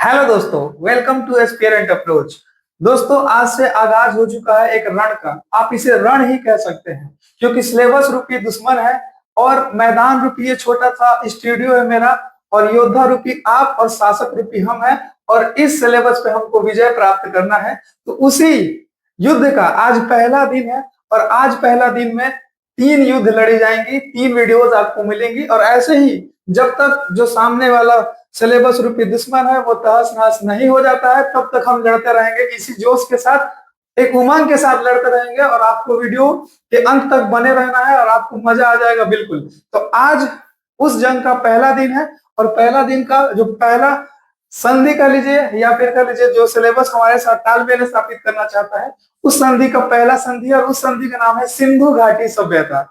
Hello दोस्तों, welcome to aspirant approach. दोस्तों, आज से आगाज हो चुका है एक रण का। आप इसे रण ही कह सकते हैं क्योंकि सिलेबस रूपी दुश्मन है और मैदान रूपी ये छोटा सा स्टूडियो है मेरा, और योद्धा रूपी आप और शासक रूपी हम हैं। और इस सिलेबस पे हमको विजय प्राप्त करना है। तो उसी युद्ध का आज पहला दिन है और आज पहला दिन में 3 युद्ध लड़ी जाएंगी, 3 वीडियोज आपको मिलेंगी। और ऐसे ही जब तक जो सामने वाला सिलेबस रूपी दुश्मन है वो तहस नहस नहीं हो जाता है, तब तक हम लड़ते रहेंगे इसी जोश के साथ, एक उमंग के साथ लड़ते रहेंगे। और आपको वीडियो के अंत तक बने रहना है और आपको मजा आ जाएगा बिल्कुल। तो आज उस जंग का पहला दिन है और पहला दिन का जो पहला संधि कर लीजिए या फिर कर लीजिए, जो सिलेबस हमारे साथ तालमेल स्थापित करना चाहता है, उस संधि का पहला संधि, और उस संधि का नाम है सिंधु घाटी सभ्यता,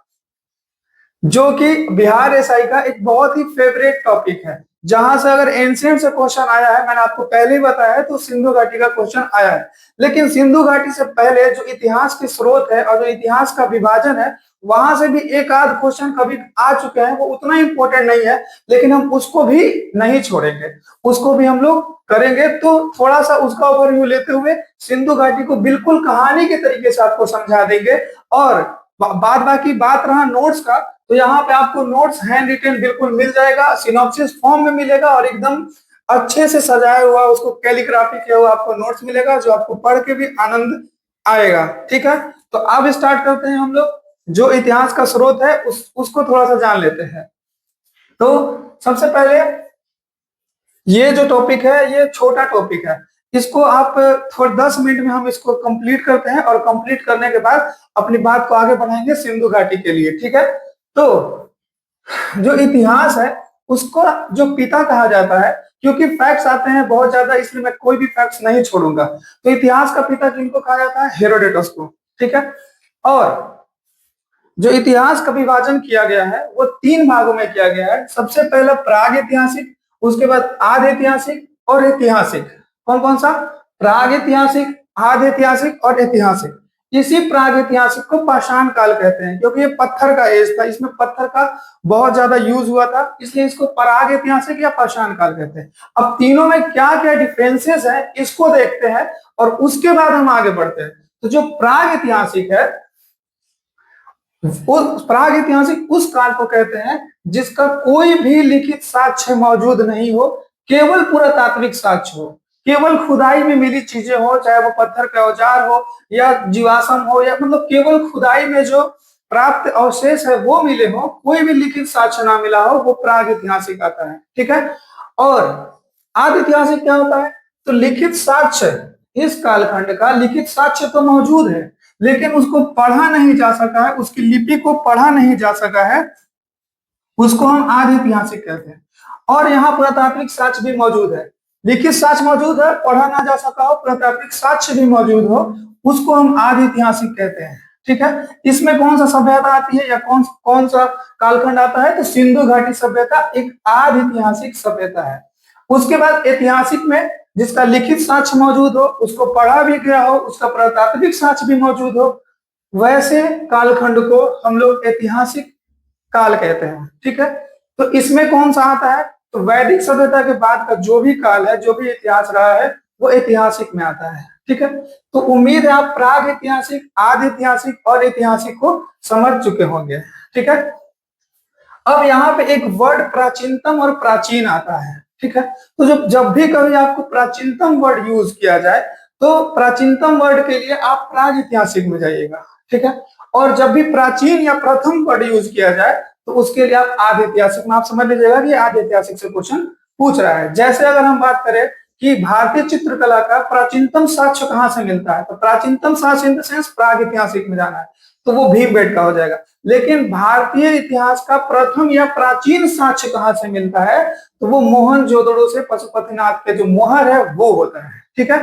जो कि बिहार एसआई का एक बहुत ही फेवरेट टॉपिक है। जहां से अगर एंशिएंट से क्वेश्चन आया है, मैंने आपको पहले ही बताया है, तो सिंधु घाटी का क्वेश्चन आया है। लेकिन सिंधु घाटी से पहले जो इतिहास के स्रोत है और जो इतिहास का विभाजन है, वहां से भी एक आध क्वेश्चन कभी आ चुके हैं। वो उतना इंपॉर्टेंट नहीं है, लेकिन हम उसको भी नहीं छोड़ेंगे, उसको भी हम लोग करेंगे। तो थोड़ा सा उसका ओवरव्यू लेते हुए सिंधु घाटी को बिल्कुल कहानी के तरीके से आपको समझा देंगे। और बाद बाकी बात रहा नोट्स का, तो यहाँ पे आपको नोट्स हैंड रिटेन बिल्कुल मिल जाएगा, सिनॉप्सिस फॉर्म में मिलेगा और एकदम अच्छे से सजाया हुआ उसको कैलीग्राफी किया हुआ आपको नोट्स मिलेगा, जो आपको पढ़ के भी आनंद आएगा। ठीक है, तो अब स्टार्ट करते हैं हम लोग। जो इतिहास का स्रोत है उसको थोड़ा सा जान लेते हैं। तो सबसे पहले ये जो टॉपिक है ये छोटा टॉपिक है, इसको आप थोड़ा 10 मिनट में हम इसको कंप्लीट करते हैं और कंप्लीट करने के बाद अपनी बात को आगे बढ़ाएंगे सिंधु घाटी के लिए। ठीक है, तो जो इतिहास है उसको जो पिता कहा जाता है, क्योंकि फैक्ट्स आते हैं बहुत ज्यादा, इसलिए मैं कोई भी फैक्ट्स नहीं छोड़ूंगा। तो इतिहास का पिता किनको कहा जाता है? हेरोडोटस को। ठीक है, और जो इतिहास का विभाजन किया गया है वो 3 भागों में किया गया है। सबसे पहला प्राग ऐतिहासिक, उसके बाद आध ऐतिहासिक और ऐतिहासिक। कौन कौन सा? प्राग ऐतिहासिक, आध ऐतिहासिक और ऐतिहासिक। इसी प्राग ऐतिहासिक को पाषाण काल कहते हैं, क्योंकि ये पत्थर का एज था, इसमें पत्थर का बहुत ज्यादा यूज हुआ था, इसलिए इसको प्राग ऐतिहासिक या पाषाण काल कहते हैं। अब तीनों में क्या क्या डिफरेंसेस है इसको देखते हैं और उसके बाद हम आगे बढ़ते हैं। तो जो प्राग ऐतिहासिक है, प्राग ऐतिहासिक उस काल को कहते हैं जिसका कोई भी लिखित साक्ष्य मौजूद नहीं हो, केवल पुरातात्विक साक्ष्य हो, केवल खुदाई में मिली चीजें हो, चाहे वो पत्थर के औजार हो या जीवाश्म हो, या मतलब केवल खुदाई में जो प्राप्त अवशेष है वो मिले हो, कोई भी लिखित साक्ष्य ना मिला हो, वो प्राग ऐतिहासिक आता है। ठीक है, और आदि ऐतिहासिक क्या होता है? तो लिखित साक्ष्य, इस कालखंड का लिखित साक्ष्य तो मौजूद है लेकिन उसको पढ़ा नहीं जा सका है, उसकी लिपि को पढ़ा नहीं जा सका है, उसको हम आदि ऐतिहासिक कहते हैं। और यहाँ पुरातात्विक साक्ष्य भी मौजूद है, लिखित साक्ष्य मौजूद है, पढ़ा ना जा सका हो, पुरातात्विक साक्ष्य भी मौजूद हो, उसको हम आदि ऐतिहासिक कहते हैं। ठीक है, इसमें कौन सा सभ्यता आती है या कौन कौन सा कालखंड आता है? तो सिंधु घाटी सभ्यता एक आदि ऐतिहासिक सभ्यता है। उसके बाद ऐतिहासिक में जिसका लिखित साक्ष्य मौजूद हो, उसको पढ़ा भी गया हो, उसका पुरातात्विक साक्ष्य भी मौजूद हो, वैसे कालखंड को हम लोग ऐतिहासिक काल कहते हैं। ठीक है, तो इसमें कौन सा आता है? तो वैदिक सभ्यता के बाद का जो भी काल है, जो भी इतिहास रहा है, वो ऐतिहासिक में आता है। ठीक है, तो उम्मीद है आप प्राग ऐतिहासिक, आदि ऐतिहासिक और ऐतिहासिक को समझ चुके होंगे। ठीक है, अब यहाँ पे एक वर्ड प्राचीनतम और प्राचीन आता है। ठीक है, तो जब भी कभी आपको प्राचीनतम वर्ड यूज किया जाए तो प्राचीनतम वर्ड के लिए आप प्राग ऐतिहासिक में जाइएगा। ठीक है, और जब भी प्राचीन या प्रथम वर्ड यूज किया जाए तो उसके लिए आप आदि ऐतिहासिक में, आप समझ लीजिएगा कि आदि ऐतिहासिक से क्वेश्चन पूछ रहा है। जैसे अगर हम बात करें कि भारतीय चित्रकला का प्राचीनतम साक्ष्य कहाँ से मिलता है, तो प्राचीनतम साक्ष्य इन द सेंस प्राग ऐतिहासिक में जाना है, तो वो भीमबेटका हो जाएगा। लेकिन भारतीय इतिहास का प्रथम या प्राचीन साक्ष्य कहाँ से मिलता है, तो वो मोहनजोदड़ो से पशुपतिनाथ के जो मोहर है वो होता है। ठीक है,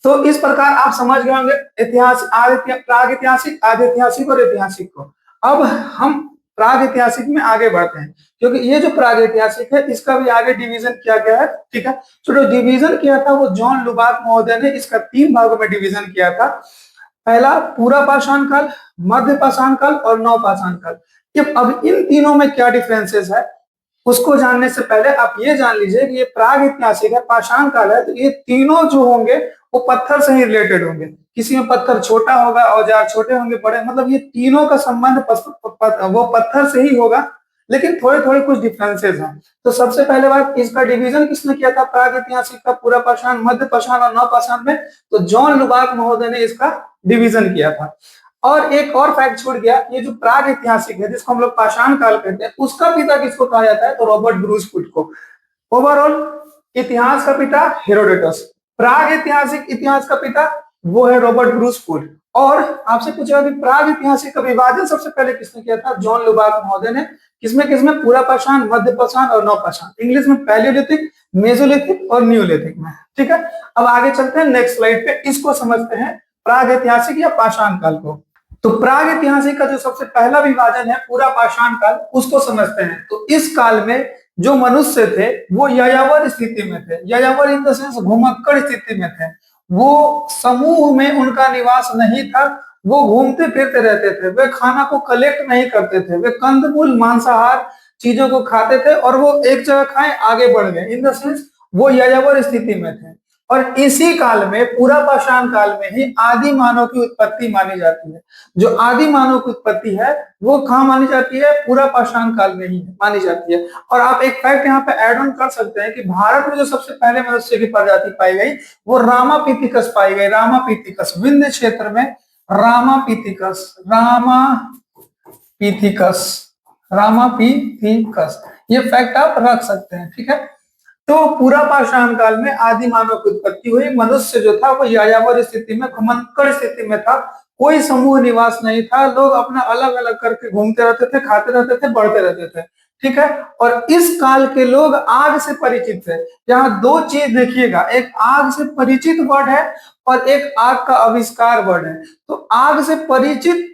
तो इस प्रकार आप समझ गए होंगे इतिहास, प्राग ऐतिहासिक, आदि ऐतिहासिक और ऐतिहासिक को। अब हम प्राग ऐतिहासिक में आगे बढ़ते हैं, क्योंकि ये जो प्राग ऐतिहासिक है इसका भी आगे डिवीजन किया गया है। ठीक है, तो जो डिवीजन किया था वो जॉन लुबाक महोदय ने इसका 3 भागों में डिवीजन किया था। पहला पूरा पाषाण काल, मध्य पाषाण काल और नव पाषाण काल। अब इन तीनों में क्या डिफरेंसेस है उसको जानने से पहले आप ये जान लीजिए कि ये प्राग ऐतिहासिक है, पाषाण काल है, तो ये तीनों जो होंगे वो पत्थर से ही रिलेटेड होंगे। किसी में पत्थर छोटा होगा, औजार छोटे होंगे, बड़े, मतलब ये तीनों का संबंध वो पत्थर से ही होगा, लेकिन थोड़े थोड़े कुछ डिफरेंसेस हैं। तो सबसे पहले बात, इसका डिवीजन किसने किया था प्राग ऐतिहासिक का, पूरा पाषाण, मध्य पाषाण और नवपाषाण में? तो जॉन लुबाक महोदय ने इसका डिवीजन किया था। और एक और फैक्ट छूट गया, ये जो प्राग ऐतिहासिक है जिसको हम लोग पाषाण काल कहते हैं, उसका पिता किसको कहा जाता है? तो रॉबर्ट ब्रूस फुट को। ओवरऑल इतिहास का पिता हेरोडोटस, प्राग ऐतिहासिक इतिहास का पिता वो है रॉबर्ट ब्रूस फुट। और आपसे पूछा कि प्राग ऐतिहासिक का विभाजन सबसे पहले किसने किया था? जॉन लुबाक महोदय ने। किसमें किसमें? पूरा पाषाण, मध्य पाषाण और नवपाषाण। इंग्लिश में पैलियोलिथिक, मेसोलिथिक और न्यूलिथिक में। ठीक है, अब आगे चलते हैं नेक्स्ट स्लाइड पे, इसको समझते हैं प्राग ऐतिहासिक या पाषाण काल को। तो प्राग ऐतिहासिक का जो सबसे पहला विभाजन है पूरा पाषाण काल, उसको समझते हैं। तो इस काल में जो मनुष्य थे वो यायावर स्थिति में थे। यायावर इन द सेंस घुमक्कड़ स्थिति में थे। वो समूह में उनका निवास नहीं था, वो घूमते फिरते रहते थे, वे खाना को कलेक्ट नहीं करते थे, वे कंदमूल मांसाहार चीजों को खाते थे और वो एक जगह खाए आगे बढ़ गए, इन द सेंस वो यायावर स्थिति में थे। और इसी काल में, पूरा पाषाण काल में ही आदि मानव की उत्पत्ति मानी जाती है। जो आदि मानव की उत्पत्ति है वो कहाँ मानी जाती है? पूरा पाषाण काल में ही मानी जाती है। और आप एक फैक्ट यहाँ पे ऐड ऑन कर सकते हैं कि भारत में जो सबसे पहले मनुष्य की प्रजाति पाई गई वो रामापिथिकस पाई गई। रामापिथिकस विंध्य क्षेत्र में, रामापिथिकस, रामापिथिकस, ये फैक्ट आप रख सकते हैं। ठीक है, तो पूरा पाषाण काल में आदि मानव की उत्पत्ति हुई। मनुष्य जो था वो यायावर स्थिति में, घुमक्कड़ स्थिति में था, कोई समूह निवास नहीं था, लोग अपना अलग अलग करके घूमते रहते थे, खाते रहते थे, बढ़ते रहते थे। ठीक है, और इस काल के लोग आग से परिचित थे। यहाँ दो चीज देखिएगा, एक आग से परिचित वर्ड है और एक आग का आविष्कार वर्ड है। तो आग से परिचित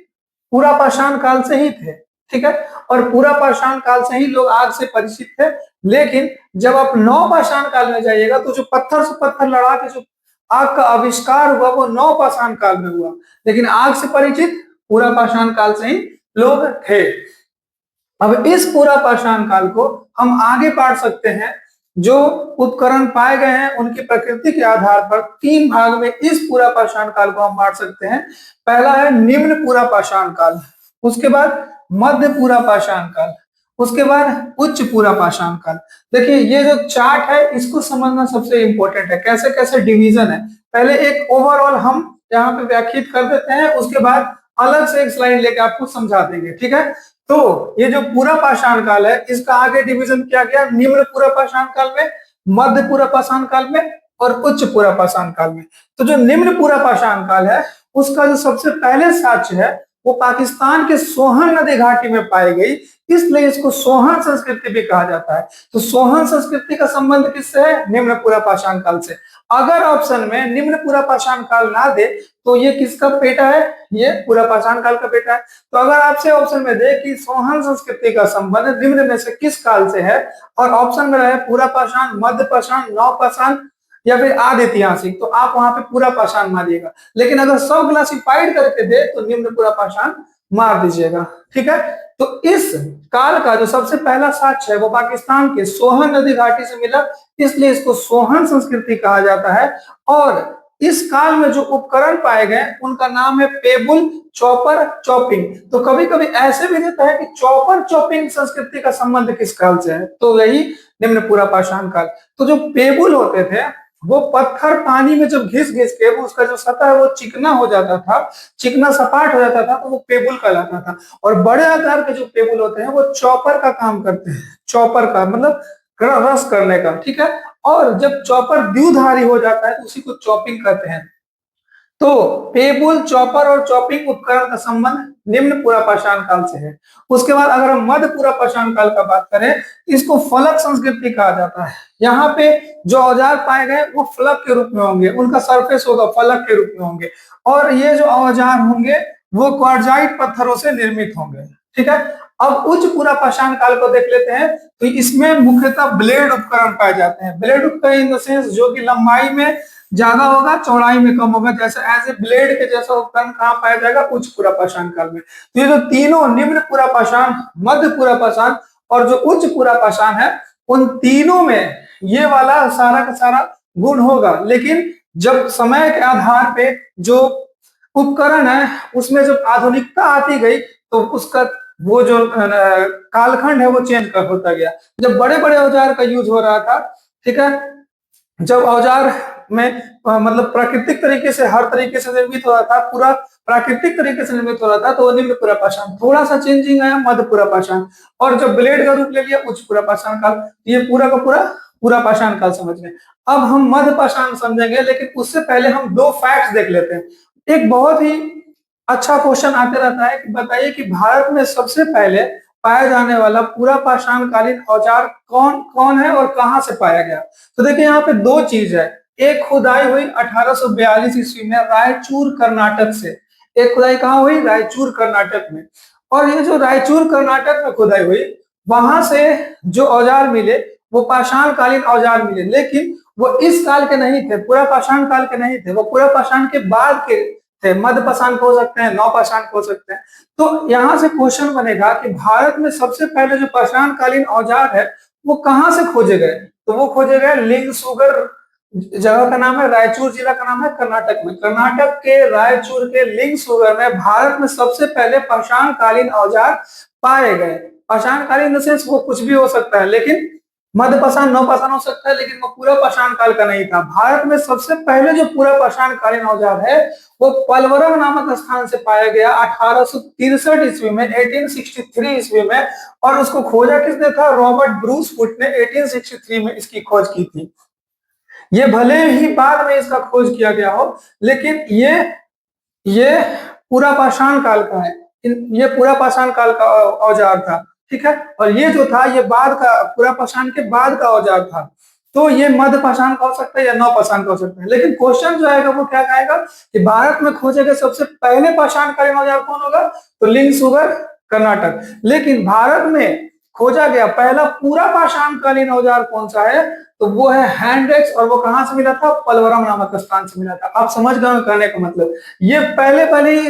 पूरा पाषाण काल से ही थे। ठीक है, और पूरा पाषाण काल से ही लोग आग से परिचित थे। लेकिन जब आप नवपाषाण काल में जाइएगा तो जो पत्थर से पत्थर लड़ा के जो आग का आविष्कार हुआ वो नवपाषाण काल में हुआ, लेकिन आग से परिचित पूरा पाषाण काल से ही लोग थे। अब इस पूरा पाषाण काल को हम आगे बांट सकते हैं। जो उपकरण पाए गए हैं उनकी प्रकृति के आधार पर तीन भाग में इस पूरा पाषाण काल को हम बांट सकते हैं। पहला है निम्न पूरा पाषाण काल, उसके बाद मध्य पूरा पाषाण काल, उसके बाद उच्च पूरा पाषाण काल। देखिए ये जो चार्ट है इसको समझना सबसे इंपॉर्टेंट है, कैसे कैसे डिवीजन है। पहले एक ओवरऑल हम यहाँ पे व्याख्यात कर देते हैं, उसके बाद अलग से एक स्लाइड लेके आपको समझा देंगे। ठीक है, तो ये जो पूरा पाषाण काल है इसका आगे डिवीजन किया गया निम्न पूरा पाषाण काल में, मध्य पूरा पाषाण काल में और उच्च पूरा पाषाण काल में। तो जो निम्न पूरा पाषाण काल है उसका जो सबसे पहले साक्ष्य है वो पाकिस्तान के सोहन नदी घाटी में पाई गई, इसलिए इसको सोहन संस्कृति भी कहा जाता है। तो सोहन संस्कृति का संबंध किससे है? निम्न पूरा पाषाण काल से। अगर ऑप्शन में निम्न पूरा पाषाण काल ना दे तो ये किसका बेटा है? ये पूरा पाषाण काल का बेटा है। तो अगर आपसे ऑप्शन में दे कि सोहन संस्कृति का संबंध निम्न में से किस काल से है और ऑप्शन में रहे पूरा पाषाण, मध्य पाषाण, नवपाषाण या फिर आदि ऐतिहासिक, तो आप वहां पे पूरा पाषाण मारिएगा। लेकिन अगर सब क्लासिफाइड करके दे तो निम्न पूरा पाषाण मार दीजिएगा। ठीक है, तो इस काल का जो सबसे पहला साक्ष्य है वो पाकिस्तान के सोहन नदी घाटी से मिला, इसलिए इसको सोहन संस्कृति कहा जाता है। और इस काल में जो उपकरण पाए गए उनका नाम है पेबुल, चॉपर, चॉपिंग। तो कभी कभी ऐसे भी रहता है कि चॉपर चॉपिंग संस्कृति का संबंध किस काल से है, तो वही निम्न पूरा पाषाण काल। तो जो पेबुल होते थे वो पत्थर पानी में जब घिस घिस के वो उसका जो सतह है वो चिकना हो जाता था, चिकना सपाट हो जाता था, तो वो पेबुल कहलाता था। और बड़े आकार के जो पेबुल होते हैं वो चॉपर का काम करते हैं, चॉपर का मतलब रस करने का। ठीक है, और जब चॉपर द्विधारी हो जाता है तो उसी को चॉपिंग कहते हैं। तो पेबुल, चॉपर और चॉपिंग उपकरण का संबंध निम्न पूरा पाषाण काल से है। उसके बाद अगर हम मध्य पूरा पाषाण काल का बात करें, इसको फलक संस्कृति कहा जाता है। यहाँ पे जो औजार पाए गए वो फलक के रूप में होंगे, उनका सरफेस होगा फलक के रूप में होंगे, और ये जो औजार होंगे वो क्वार्जाइट पत्थरों से निर्मित होंगे। ठीक है, अब उच्च पूरा पाषाण काल को देख लेते हैं। तो इसमें मुख्यतः ब्लेड उपकरण पाए जाते हैं। ब्लेड उपकरण इन द सेंस जो कि लंबाई में ज्यादा होगा, चौड़ाई में कम होगा। जैसे एज ए ब्लेड के जैसा उपकरण कहाँ पाया जाएगा? उच्च पूरा पाषाण काल में। तो ये जो तीनों निम्न पूरा पाषाण, मध्य पूरा पाषाण और जो उच्च पूरा पाषाण है, उन तीनों में ये वाला सारा का सारा गुण होगा। लेकिन जब समय के आधार पे जो उपकरण है उसमें जब आधुनिकता आती गई तो उसका वो जो कालखंड है वो चेंज कर होता गया। जब बड़े बड़े औजार का यूज हो रहा था, ठीक है, जब औजार में मतलब प्राकृतिक तरीके से हर तरीके से निर्मित हो रहा था, पूरा प्राकृतिक तरीके से निर्मित हो रहा था, तो वो निम्न पूरा पाषाण, थोड़ा सा चेंजिंग आया मध्य पूरा पाषाण, और जब ब्लेड का रूप ले लिया उच्च पूरा पाषाण काल, ये पूरा का पूरा पूरा पाषाण काल समझ गए। अब हम मध्य पाषाण समझेंगे, लेकिन उससे पहले हम दो फैक्ट्स देख लेते हैं। एक बहुत ही अच्छा क्वेश्चन आते रहता है कि बताइए कि भारत में सबसे पहले पाया जाने वाला पूरा पाषाण कालीन औजार कौन कौन है और कहां से पाया गया। तो देखिए यहाँ पे दो चीज है। एक खुदाई हुई 1842 ईस्वी में रायचूर कर्नाटक से। एक खुदाई कहाँ हुई? रायचूर कर्नाटक में। और ये जो रायचूर कर्नाटक में खुदाई हुई, वहां से जो औजार मिले वो पाषाण कालीन औजार मिले, लेकिन वो इस काल के नहीं थे, पूरा पाषाण काल के नहीं थे, वो पूरा पाषाण के बाद के थे। मध्य पाषाण को हो सकते हैं, नव पाषाण को हो सकते हैं। तो यहाँ से क्वेश्चन बनेगा कि भारत में सबसे पहले जो पाषाण कालीन औजार है वो कहाँ से खोजे गए। तो वो खोजे गए लिंगसुगर, जगह का नाम है, रायचूर जिला का नाम है, कर्नाटक में। कर्नाटक के रायचूर के लिंगसुगर में भारत में सबसे पहले पाषाण कालीन औजार पाए गए। पाषाण कालीन वो कुछ भी हो सकता है, लेकिन मध्य पाषाण नव पाषाण हो सकता है, लेकिन वो पूरा पाषाण काल का नहीं था। भारत में सबसे पहले जो पूरा पाषाण कालीन औजार है वो पलवरम नामक स्थान से पाया गया 1863 ईस्वी में, 1863 ईस्वी में। और उसको खोजा किसने था? रॉबर्ट ब्रूस फुट ने 1863 में इसकी खोज की थी। ये भले ही बाद में इसका खोज किया गया हो, लेकिन ये पूरा पाषाण काल का है। ये पूरा पाषाण काल का औजार था, ठीक है। और ये जो था ये बाद का, पूरा पाषाण के बाद का औजार था। तो ये मध्य पाषाण का हो सकता है या नव पाषाण का हो सकता है। लेकिन क्वेश्चन जो आएगा वो क्या आएगा कि भारत में खोजे गए सबसे पहले पाषाण कालीन औजार कौन होगा? तो लिंगसुगर, कर्नाटक। लेकिन भारत में खोजा गया पहला पूरा पाषाण कालीन औजार कौन सा है? तो वो है हैंड एक्स, और वो कहां से मिला था? पलवरम नामक स्थान से मिला था। आप समझ गए कहने का मतलब, ये पहले पहले ही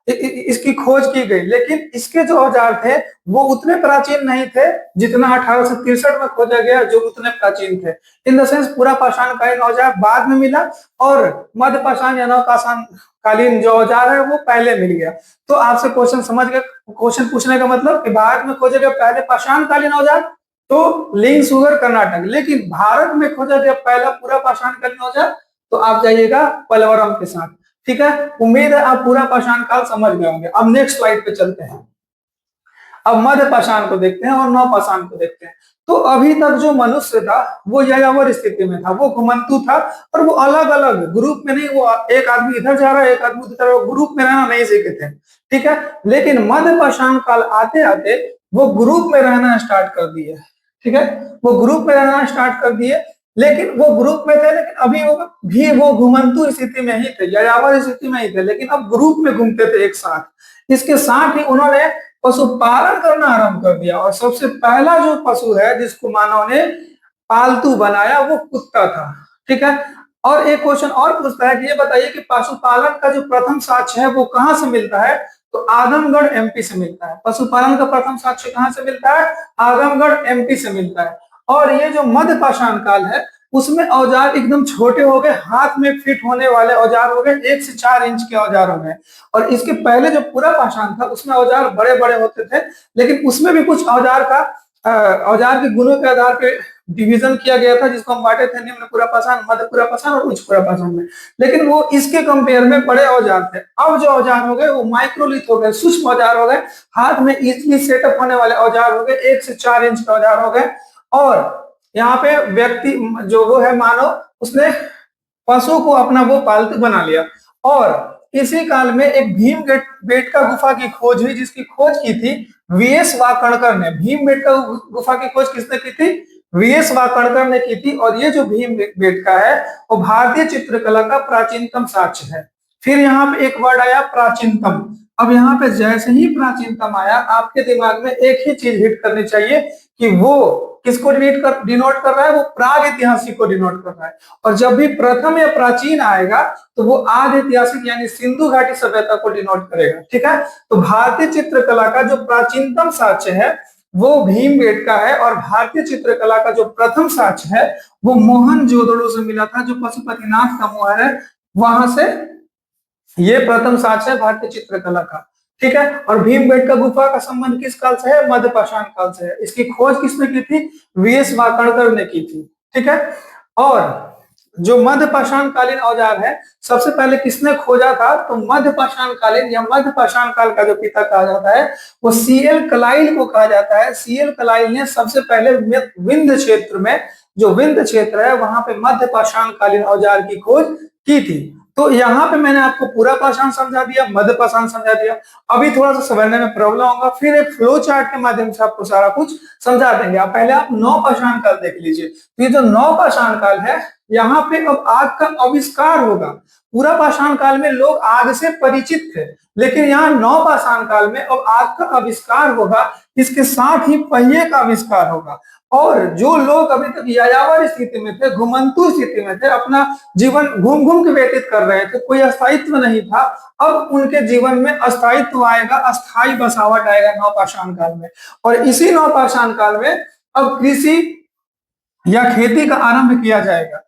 इसकी खोज की गई, लेकिन इसके जो औजार थे वो उतने प्राचीन नहीं थे जितना 1863 में खोजा गया, जो उतने प्राचीन थे। इन द सेंस पूरा पाषाण कालीन औजार बाद में मिला, और मध्य पाषाण या नव पाषाण कालीन जो औजार है वो पहले मिल गया। तो आपसे क्वेश्चन समझ गए, क्वेश्चन पूछने का मतलब कि भारत में खोजे गए पहले पाषाण कालीन औजार तो लिंगसुगर, कर्नाटक। लेकिन भारत में खोजा गया पहला पूरा पाषाण कालीन औजार तो आप जाइएगा पलवरम के साथ, ठीक है। उम्मीद है आप पूरा पाषाण काल समझ गए होंगे। अब नेक्स्ट स्लाइड पे चलते हैं। अब मध्य पाषाण को देखते हैं और नव पाषाण को देखते हैं। तो अभी तक जो मनुष्य था वो यायावर स्थिति में था, वो घुमंतु था, और वो अलग अलग ग्रुप में नहीं, वो एक आदमी इधर जा रहा है एक आदमी उधर जा रहा है, ग्रुप में रहना नहीं सीखे थे, ठीक है। लेकिन मध्य पाषाण काल आते आते वो ग्रुप में रहना स्टार्ट कर दिए, ठीक है। वो ग्रुप में रहना स्टार्ट कर दिए, लेकिन वो ग्रुप में थे, लेकिन अभी वो घुमंतु स्थिति में ही थे, यायावर स्थिति में ही थे, लेकिन अब ग्रुप में घूमते थे एक साथ। इसके साथ ही उन्होंने पशुपालन करना आरंभ कर दिया, और सबसे पहला जो पशु है जिसको मानव ने पालतू बनाया वो कुत्ता था, ठीक है। और एक क्वेश्चन और पूछता है कि ये बताइए कि पशुपालन का जो प्रथम साक्ष्य है वो कहाँ से मिलता है? तो आजमगढ़ एमपी से मिलता है। पशुपालन का प्रथम साक्ष्य कहाँ से मिलता है? आजमगढ़ एमपी से मिलता है। और ये जो मध्य पाषाण काल है उसमें औजार एकदम छोटे हो गए, हाथ में फिट होने वाले औजार हो गए, 1 से 4 इंच के औजार हो गए। और इसके पहले जो पूरा पाषाण था उसमें औजार बड़े बड़े होते थे, लेकिन उसमें भी कुछ औजार के गुणों के आधार पे डिवीजन किया गया था, जिसको हम बांटे थे निम्न पूरा पाषाण, मध्य पूरा पाषाण और उच्च पूरा पाषाण में। लेकिन वो इसके कंपेयर में बड़े औजार थे। अब जो औजार हो गए वो माइक्रोलिथ हो गए, सूक्ष्म औजार हो गए, हाथ में इजीली सेटअप होने वाले औजार हो गए, 1 से 4 इंच के औजार हो गए। और यहाँ पे व्यक्ति जो वो है मानव, उसने पशु को अपना वो पालतू बना लिया। और इसी काल में एक भीम बेटका गुफा की खोज हुई, जिसकी खोज की थी वीएस वाकणकर ने। भीम बेटका गुफा की खोज किसने की थी? वीएस वाकणकर ने की थी। और ये जो भीम बेटका है वो भारतीय चित्रकला का प्राचीनतम साक्ष्य है। फिर यहाँ पे एक वर्ड आया प्राचीनतम। अब यहाँ पे जैसे ही प्राचीनतम आया, आपके दिमाग में एक ही चीज हिट करनी चाहिए कि वो किसको डिनोट कर रहा है? वो प्राग ऐतिहासिक को डिनोट कर रहा है। और जब भी प्रथम या प्राचीन आएगा तो वो आदि ऐतिहासिक यानी सिंधु घाटी सभ्यता को डिनोट करेगा, ठीक है। तो भारतीय चित्रकला का जो प्राचीनतम साक्ष्य है वो भीमबेटका है। और भारतीय चित्रकला का जो प्रथम साक्ष्य है वो मोहनजोदड़ो से मिला था, जो पशुपतिनाथ का मोहर है वहां से ये प्रथम साक्ष्य है भारतीय चित्रकला का। ठीक है। और भीमबेटका गुफा का संबंध किस काल से है? मध्यपाषाण काल से है। इसकी खोज किसने की थी? वीएस वाकणकर ने की थी। ठीक है। और जो मध्यपाषाण कालीन औजार है सबसे पहले किसने खोजा था? तो मध्यपाषाण कालीन या मध्यपाषाण काल का जो पिता कहा जाता है वो सीएल कलाइल को कहा जाता है। सीएल कलाइल ने सबसे पहले विंध्य क्षेत्र में, जो विंध्य क्षेत्र है वहां पे मध्यपाषाण कालीन औजार की खोज की थी। तो यहाँ पे मैंने आपको पूरा पाषाण समझा दिया, मध्य पाषाण समझा दिया। अभी थोड़ा सा समझने में प्रॉब्लम होगा, फिर एक फ्लो चार्ट के माध्यम से आपको सारा कुछ समझा देंगे। आप पहले आप नौ पाषाण काल देख लीजिए। तो ये जो नौ पाषाण काल है यहाँ पे अब आग का आविष्कार होगा। पूरा पाषाण काल में लोग आग से परिचित थे, लेकिन यहाँ नौ पाषाण काल में अब आग का आविष्कार होगा। इसके साथ ही पहिए का आविष्कार होगा। और जो लोग अभी तक यायावर स्थिति में थे, घुमंतु स्थिति में थे, अपना जीवन घूम घूम के व्यतीत कर रहे थे, कोई अस्थायित्व नहीं था, अब उनके जीवन में अस्थायित्व आएगा, अस्थायी बसावट आएगा नवपाषाण काल में। और इसी नवपाषाण काल में अब कृषि या खेती का आरंभ किया जाएगा।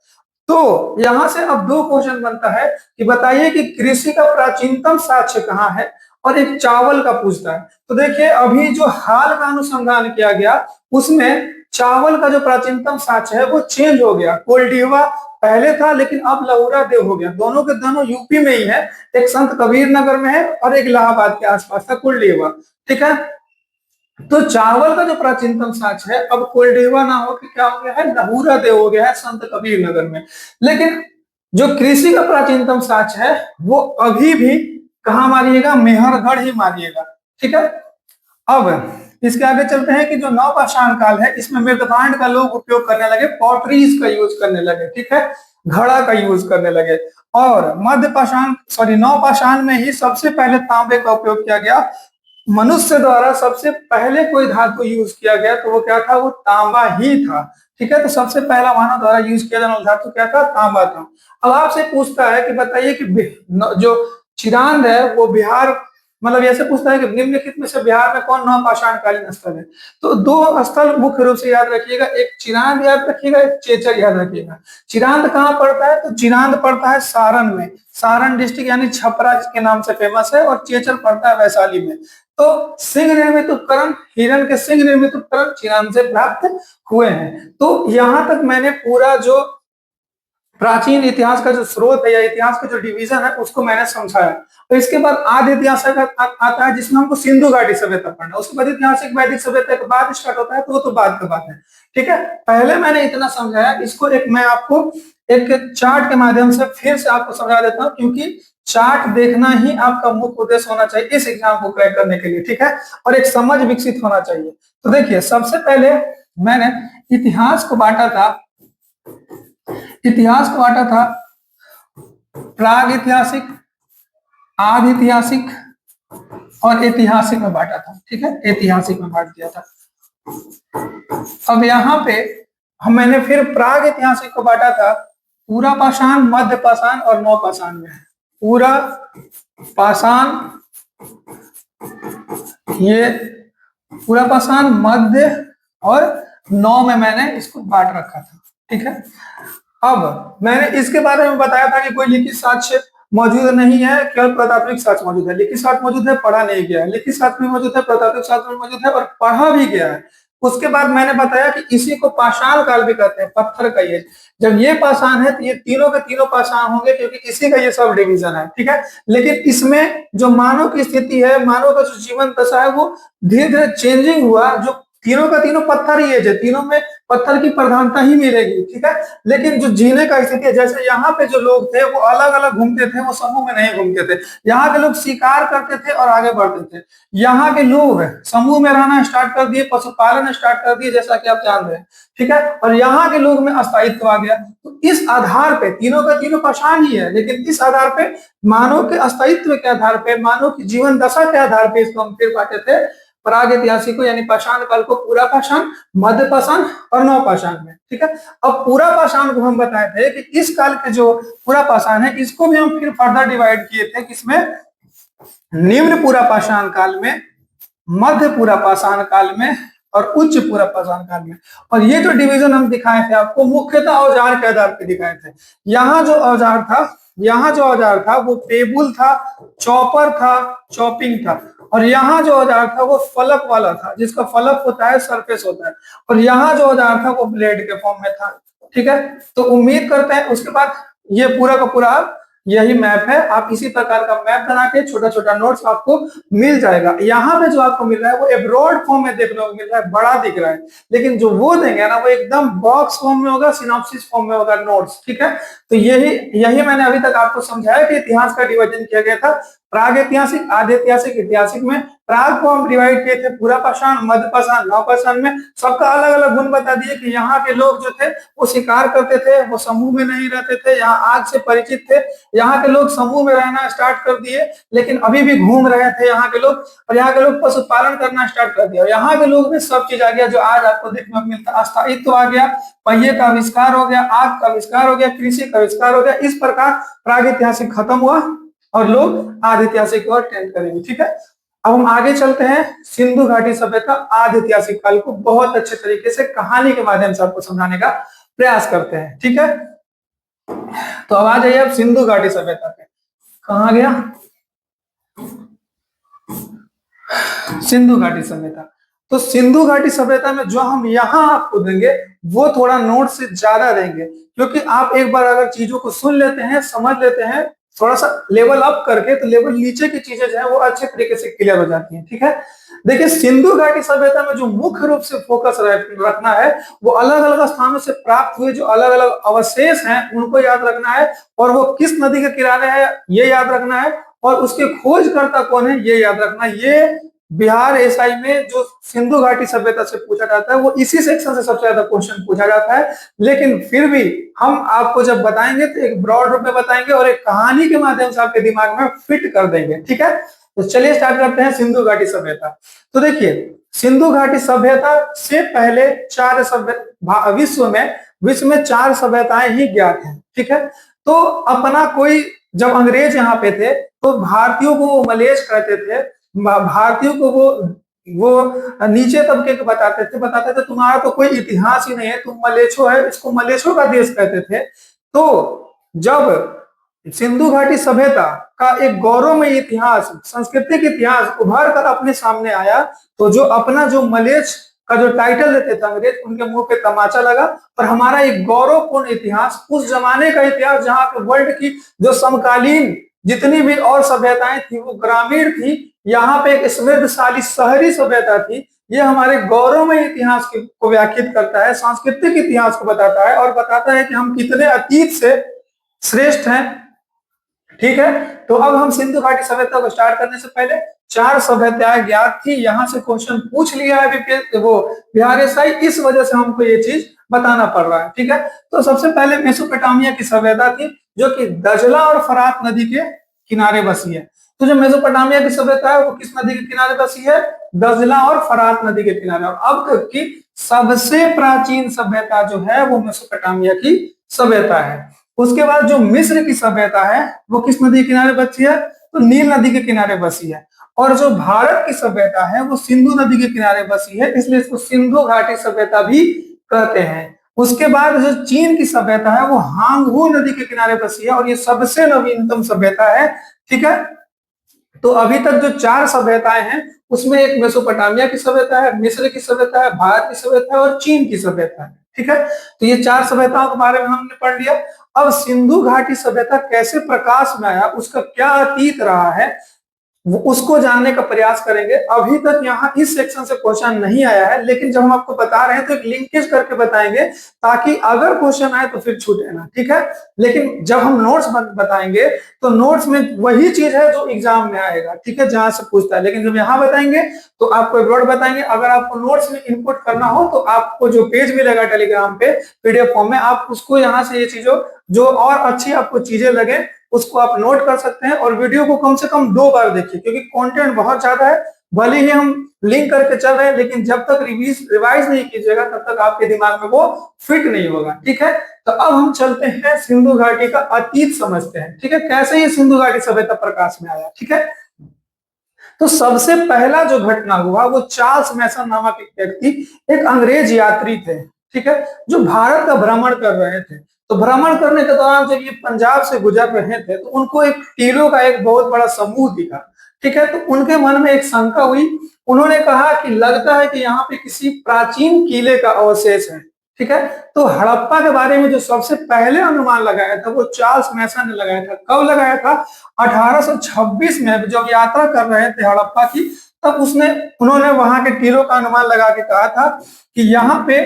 तो यहां से अब दो क्वेश्चन बनता है कि बताइए कि कृषि का प्राचीनतम साक्ष्य कहाँ है, और एक चावल का पूछता है। तो देखिए अभी जो हाल का अनुसंधान किया गया उसमें चावल का जो प्राचीनतम साक्ष्य है वो चेंज हो गया। कोल्डिवा पहले था लेकिन अब लहुरा देव हो गया। दोनों के दोनों यूपी में ही है, एक संत कबीर नगर में है और एक इलाहाबाद के आसपास था कोल्डिवा। ठीक है। तो चावल का जो प्राचीनतम साक्ष्य है अब कोल्डिवा ना हो कि क्या हो गया है, लहुरा देव हो गया है संत कबीर नगर में। लेकिन जो कृषि का प्राचीनतम साक्ष्य है वो अभी भी कहाँ मारिएगा? मेहरगढ़ ही मारिएगा। ठीक है। अब इसके आगे चलते हैं कि जो नवपाषाण काल है इसमें मृदभांड का लोग उपयोग करने लगे, पॉटरीज का यूज करने लगे। ठीक है। घड़ा का यूज करने लगे। और नवपाषाण में ही सबसे पहले तांबे का उपयोग किया गया। मनुष्य द्वारा सबसे पहले कोई धातु यूज किया गया तो वो क्या था? वो तांबा ही था। ठीक है। तो सबसे पहला मानव द्वारा यूज किया जाने वाला धातु क्या था? तांबा था। अब आपसे पूछता है कि बताइए कि जो चिरांद है वो बिहार, मतलब ऐसे पूछता है कि निम्नलिखित में से बिहार में कौन नवपाषाण कालीन स्थल है? तो दो स्थल मुख्य रूप से याद रखिएगा, एक चिरांद याद रखिएगा, एक चेचर याद रखिएगा। चिरांद कहाँ पड़ता है? तो चिरांद पड़ता है सारण में, सारण डिस्ट्रिक्ट यानी छपरा के नाम से फेमस है। और चेचर पड़ता है वैशाली में। तो सिंह निर्मित उपकरण, हिरण के सिंह निर्मित उपकरण चिरांद से प्राप्त हुए हैं। तो यहां तक मैंने पूरा जो प्राचीन इतिहास का जो स्रोत है या इतिहास का जो डिवीजन है उसको मैंने समझाया। तो इसके बाद आदि इतिहास आता है जिसमें हमको सिंधु घाटी सभ्यता पढ़ना है। उसके बाद ऐतिहासिक वैदिक सभ्यता के बाद स्टार्ट होता है, तो वो तो बाद की बात है। ठीक है। पहले मैंने इतना समझाया, इसको एक मैं आपको एक चार्ट के माध्यम से फिर से आपको समझा देता हूँ, क्योंकि चार्ट देखना ही आपका मुख्य उद्देश्य होना चाहिए इस एग्जाम को क्रैक करने के लिए। ठीक है। और एक समझ विकसित होना चाहिए। तो देखिए सबसे पहले मैंने इतिहास को बांटा था, प्राग ऐतिहासिक, आदि ऐतिहासिक और ऐतिहासिक में बांटा था। ठीक है। ऐतिहासिक में बांट दिया था। अब यहाँ पे मैंने फिर प्राग ऐतिहासिक को बांटा था पूरा पाषाण, मध्य पाषाण और नौ पाषाण में। पूरा पाषाण, ये पूरा पाषाण, मध्य और नौ में मैंने इसको बांट रखा था। ठीक है। अब मैंने इसके बारे में बताया था कि कोई लिखित साक्ष्य मौजूद नहीं है, केवल प्रतात्विक साक्ष्य मौजूद है। लिखित साक्ष्य मौजूद है, पढ़ा नहीं गया है। लिखित साक्ष्य भी मौजूद है, प्रतात्विक साक्ष्य भी मौजूद है और पढ़ा भी गया है। उसके बाद मैंने बताया कि इसी को पाषाण काल भी कहते हैं, पत्थर का ये। जब ये पाषाण है तो ये तीनों के तीनों पाषाण होंगे, क्योंकि इसी का ये सब डिवीजन है। ठीक है। लेकिन इसमें जो मानव की स्थिति है, मानव का जो जीवन दशा है वो धीरे धीरे चेंजिंग हुआ। जो तीनों का तीनों पत्थर ही है, तीनों में पत्थर की प्रधानता ही मिलेगी। ठीक है। लेकिन जो जीने का स्थिति है, जैसे यहाँ पे जो लोग थे वो अलग अलग घूमते थे, वो समूह में नहीं घूमते थे। यहाँ के लोग शिकार करते थे और आगे बढ़ते थे। यहाँ के लोग समूह में रहना स्टार्ट कर दिए, पशुपालन स्टार्ट कर दिए, जैसा कि आप जान रहे हैं। ठीक है। और यहाँ के लोग में अस्थायित्व आ गया। तो इस आधार पे तीनों का तीनों पाषाण ही है, लेकिन इस आधार पे मानव के अस्तित्व के आधार पे, मानव की जीवन दशा के आधार पे इसको हम फिर बांटे थे प्राग ऐतिहासिक को, यानी पाषाण काल को पूरा पाषाण, मध्य पाषाण और नौ पाषाण में। ठीक है। अब पूरा पाषाण को हम बताए थे कि इस काल के जो पूरा पाषाण है इसको भी हम फिर फर्दर डिवाइड किए थे, किसमें? निम्न पूरा पाषाण काल में, मध्य पूरा पाषाण काल में और उच्च पूर्व पाषाण काल में। और ये जो डिवीजन हम दिखाए थे आपको मुख्यतः औजार के आधार पर दिखाए थे। यहाँ जो औजार था वो टेबुल था, चॉपर था, चॉपिंग था। और यहाँ जो औजार था वो फलक वाला था, जिसका फलक होता है, सरफेस होता है। और यहाँ जो औजार था वो ब्लेड के फॉर्म में था। ठीक है, तो उम्मीद करते हैं उसके बाद ये पूरा का पूरा यही मैप है। आप इसी प्रकार का मैप बना के छोटा छोटा नोट्स आपको मिल जाएगा। यहाँ पे जो आपको मिल रहा है वो एब्रॉड फॉर्म में देखने को मिल रहा है, बड़ा दिख रहा है, लेकिन जो वो देंगे ना वो एकदम बॉक्स फॉर्म में होगा, सिनॉप्सिस फॉर्म में होगा नोट्स। ठीक है, तो यही मैंने अभी तक आपको समझाया कि इतिहास का डिवीजन किया गया था प्राग ऐतिहासिक, आधे ऐतिहासिक, ऐतिहासिक में। प्राग को हम डिवाइड किए थे पूरा पाषाण, मध्य पाषाण, नव पाषाण में। सबका अलग अलग गुण बता दिए कि यहाँ के लोग जो थे वो शिकार करते थे, वो समूह में नहीं रहते थे, यहाँ आग से परिचित थे। यहाँ के लोग समूह में रहना स्टार्ट कर दिए, लेकिन अभी भी घूम रहे थे यहाँ के लोग। और यहाँ के लोग पशुपालन करना स्टार्ट कर दिया। यहाँ के लोग में सब चीज आ गया जो आज आपको देखने को मिलता है। स्थायित्व आ गया, पहिए का आविष्कार हो गया, आग का आविष्कार हो गया, कृषि का आविष्कार हो गया। इस प्रकार प्राग ऐतिहासिक खत्म हुआ और लोग आधे ऐतिहासिक की ओर ट्रेंड करेंगे। ठीक है, अब हम आगे चलते हैं सिंधु घाटी सभ्यता आधे ऐतिहासिक काल को बहुत अच्छे तरीके से कहानी के माध्यम से आपको समझाने का प्रयास करते हैं। ठीक है, तो अब आ जाइए अब सिंधु घाटी सभ्यता पे। कहा गया सिंधु घाटी सभ्यता। तो सिंधु घाटी सभ्यता में जो हम यहाँ आपको देंगे वो थोड़ा नोट से ज्यादा देंगे, क्योंकि आप एक बार अगर चीजों को सुन लेते हैं, समझ लेते हैं, थोड़ा सा लेवल अप करके, तो लेवल नीचे की चीजें जो है वो अच्छे तरीके से क्लियर हो जाती हैं। ठीक है, देखिए सिंधु घाटी सभ्यता में जो मुख्य रूप से फोकस रखना है वो अलग अलग स्थानों से प्राप्त हुए जो अलग अलग अवशेष हैं उनको याद रखना है, और वो किस नदी के किनारे है ये याद रखना है, और उसके खोजकर्ता कौन है ये याद रखना। ये बिहार एसआई में जो सिंधु घाटी सभ्यता से पूछा जाता है वो इसी सेक्शन से सबसे ज्यादा क्वेश्चन पूछा जाता है। लेकिन फिर भी हम आपको जब बताएंगे तो एक ब्रॉड रूप में बताएंगे और एक कहानी के माध्यम से आपके दिमाग में फिट कर देंगे। ठीक है, तो चलिए स्टार्ट करते हैं सिंधु घाटी सभ्यता। तो देखिए सिंधु घाटी सभ्यता से पहले विश्व में 4 सभ्यताएं ही ज्ञात हैं। ठीक है, तो अपना कोई जब अंग्रेज यहाँ पे थे तो भारतीयों को वो मलेच्छ कहते थे, भारतीयों को वो नीचे तबके को बताते थे तुम्हारा तो कोई इतिहास ही नहीं है, तुम मलेच्छो है, इसको मलेच्छों का देश कहते थे। तो जब सिंधु घाटी सभ्यता का एक गौरवमय इतिहास, सांस्कृतिक इतिहास उभर कर अपने सामने आया, तो जो अपना जो मलेच्छ का जो टाइटल देते थे अंग्रेज, उनके मुंह पे तमाचा लगा। और हमारा एक गौरवपूर्ण इतिहास, उस जमाने का इतिहास जहाँ पे वर्ल्ड की जो समकालीन जितनी भी और सभ्यताएं थी वो ग्रामीण थी, यहाँ पे एक समृद्धशाली शहरी सभ्यता थी। ये हमारे गौरवमय इतिहास को व्याख्यात करता है, सांस्कृतिक इतिहास को बताता है और बताता है कि हम कितने अतीत से श्रेष्ठ हैं। ठीक है, तो अब हम सिंधु घाटी सभ्यता को स्टार्ट करने से पहले 4 सभ्यताएं ज्ञात थी, यहाँ से क्वेश्चन पूछ लिया है वो बिहार एसआई, इस वजह से हमको ये चीज बताना पड़ रहा है। ठीक है, तो सबसे पहले मेसोपोटामिया की सभ्यता थी जो कि दजला और फरात नदी के किनारे बसी है। तो जो मेसोपोटामिया की सभ्यता है वो किस नदी के किनारे बसी है? दजला और फरात नदी के किनारे। और अब तक की सबसे प्राचीन सभ्यता जो है वो मेसोपोटामिया की सभ्यता है। उसके बाद जो मिस्र की सभ्यता है वो किस नदी के किनारे बसी है? तो नील नदी के किनारे बसी है। और जो भारत की सभ्यता है वो सिंधु नदी के किनारे बसी है, इसलिए इसको सिंधु घाटी सभ्यता भी कहते हैं। उसके बाद जो चीन की सभ्यता है वो हांगहू नदी के किनारे बसी है और ये सबसे नवीनतम सभ्यता है। ठीक है, तो अभी तक जो 4 सभ्यताएं हैं उसमें एक मेसोपोटामिया की सभ्यता है, मिस्र की सभ्यता है, भारत की सभ्यता है और चीन की सभ्यता है। ठीक है, तो ये 4 सभ्यताओं के बारे में हमने पढ़ लिया। अब सिंधु घाटी सभ्यता कैसे प्रकाश में आया, उसका क्या अतीत रहा है, उसको जानने का प्रयास करेंगे। अभी तक यहाँ इस सेक्शन से क्वेश्चन नहीं आया है, लेकिन जब हम आपको बता रहे हैं तो एक लिंकेज करके बताएंगे ताकि अगर क्वेश्चन आए तो फिर छूटे ना। ठीक है, लेकिन जब हम नोट्स बताएंगे तो नोट्स में वही चीज है जो एग्जाम में आएगा। ठीक है, जहां से पूछता है, लेकिन जब यहाँ बताएंगे तो आपको एक वर्ड बताएंगे। अगर आपको नोट्स में इनपुट करना हो तो आपको जो पेज मिलेगा टेलीग्राम पे पीडीएफ फॉर्म में, आप उसको यहाँ से ये चीजों जो और अच्छी आपको चीजें लगे उसको आप नोट कर सकते हैं। और वीडियो को कम से कम 2 बार देखिए क्योंकि कंटेंट बहुत ज्यादा है। भले ही हम लिंक करके चल रहे हैं लेकिन जब तक रिवाइज नहीं कीजिएगा तब तक आपके दिमाग में वो फिट नहीं होगा। ठीक है, तो अब हम चलते हैं सिंधु घाटी का अतीत समझते हैं। ठीक है, कैसे ये सिंधु घाटी सभ्यता प्रकाश में आया। ठीक है, तो सबसे पहला जो घटना हुआ वो चार्ल्स मैसन नामक एक व्यक्ति, एक अंग्रेज यात्री थे, ठीक है, जो भारत का भ्रमण कर रहे थे। तो भ्रमण करने के दौरान जब ये पंजाब से गुजर रहे थे तो उनको एक टीलों का एक बहुत बड़ा समूह दिखा, ठीक है। तो उनके मन में एक शंका हुई, उन्होंने कहा कि लगता है कि यहाँ पे किसी प्राचीन किले का अवशेष है, ठीक है। तो हड़प्पा के बारे में जो सबसे पहले अनुमान लगाया था वो चार्ल्स मैसन ने लगाया था। कब लगाया था? 1826 में जब यात्रा कर रहे थे हड़प्पा की, तब उन्होंने वहां के टीलों का अनुमान लगा के कहा था कि यहाँ पे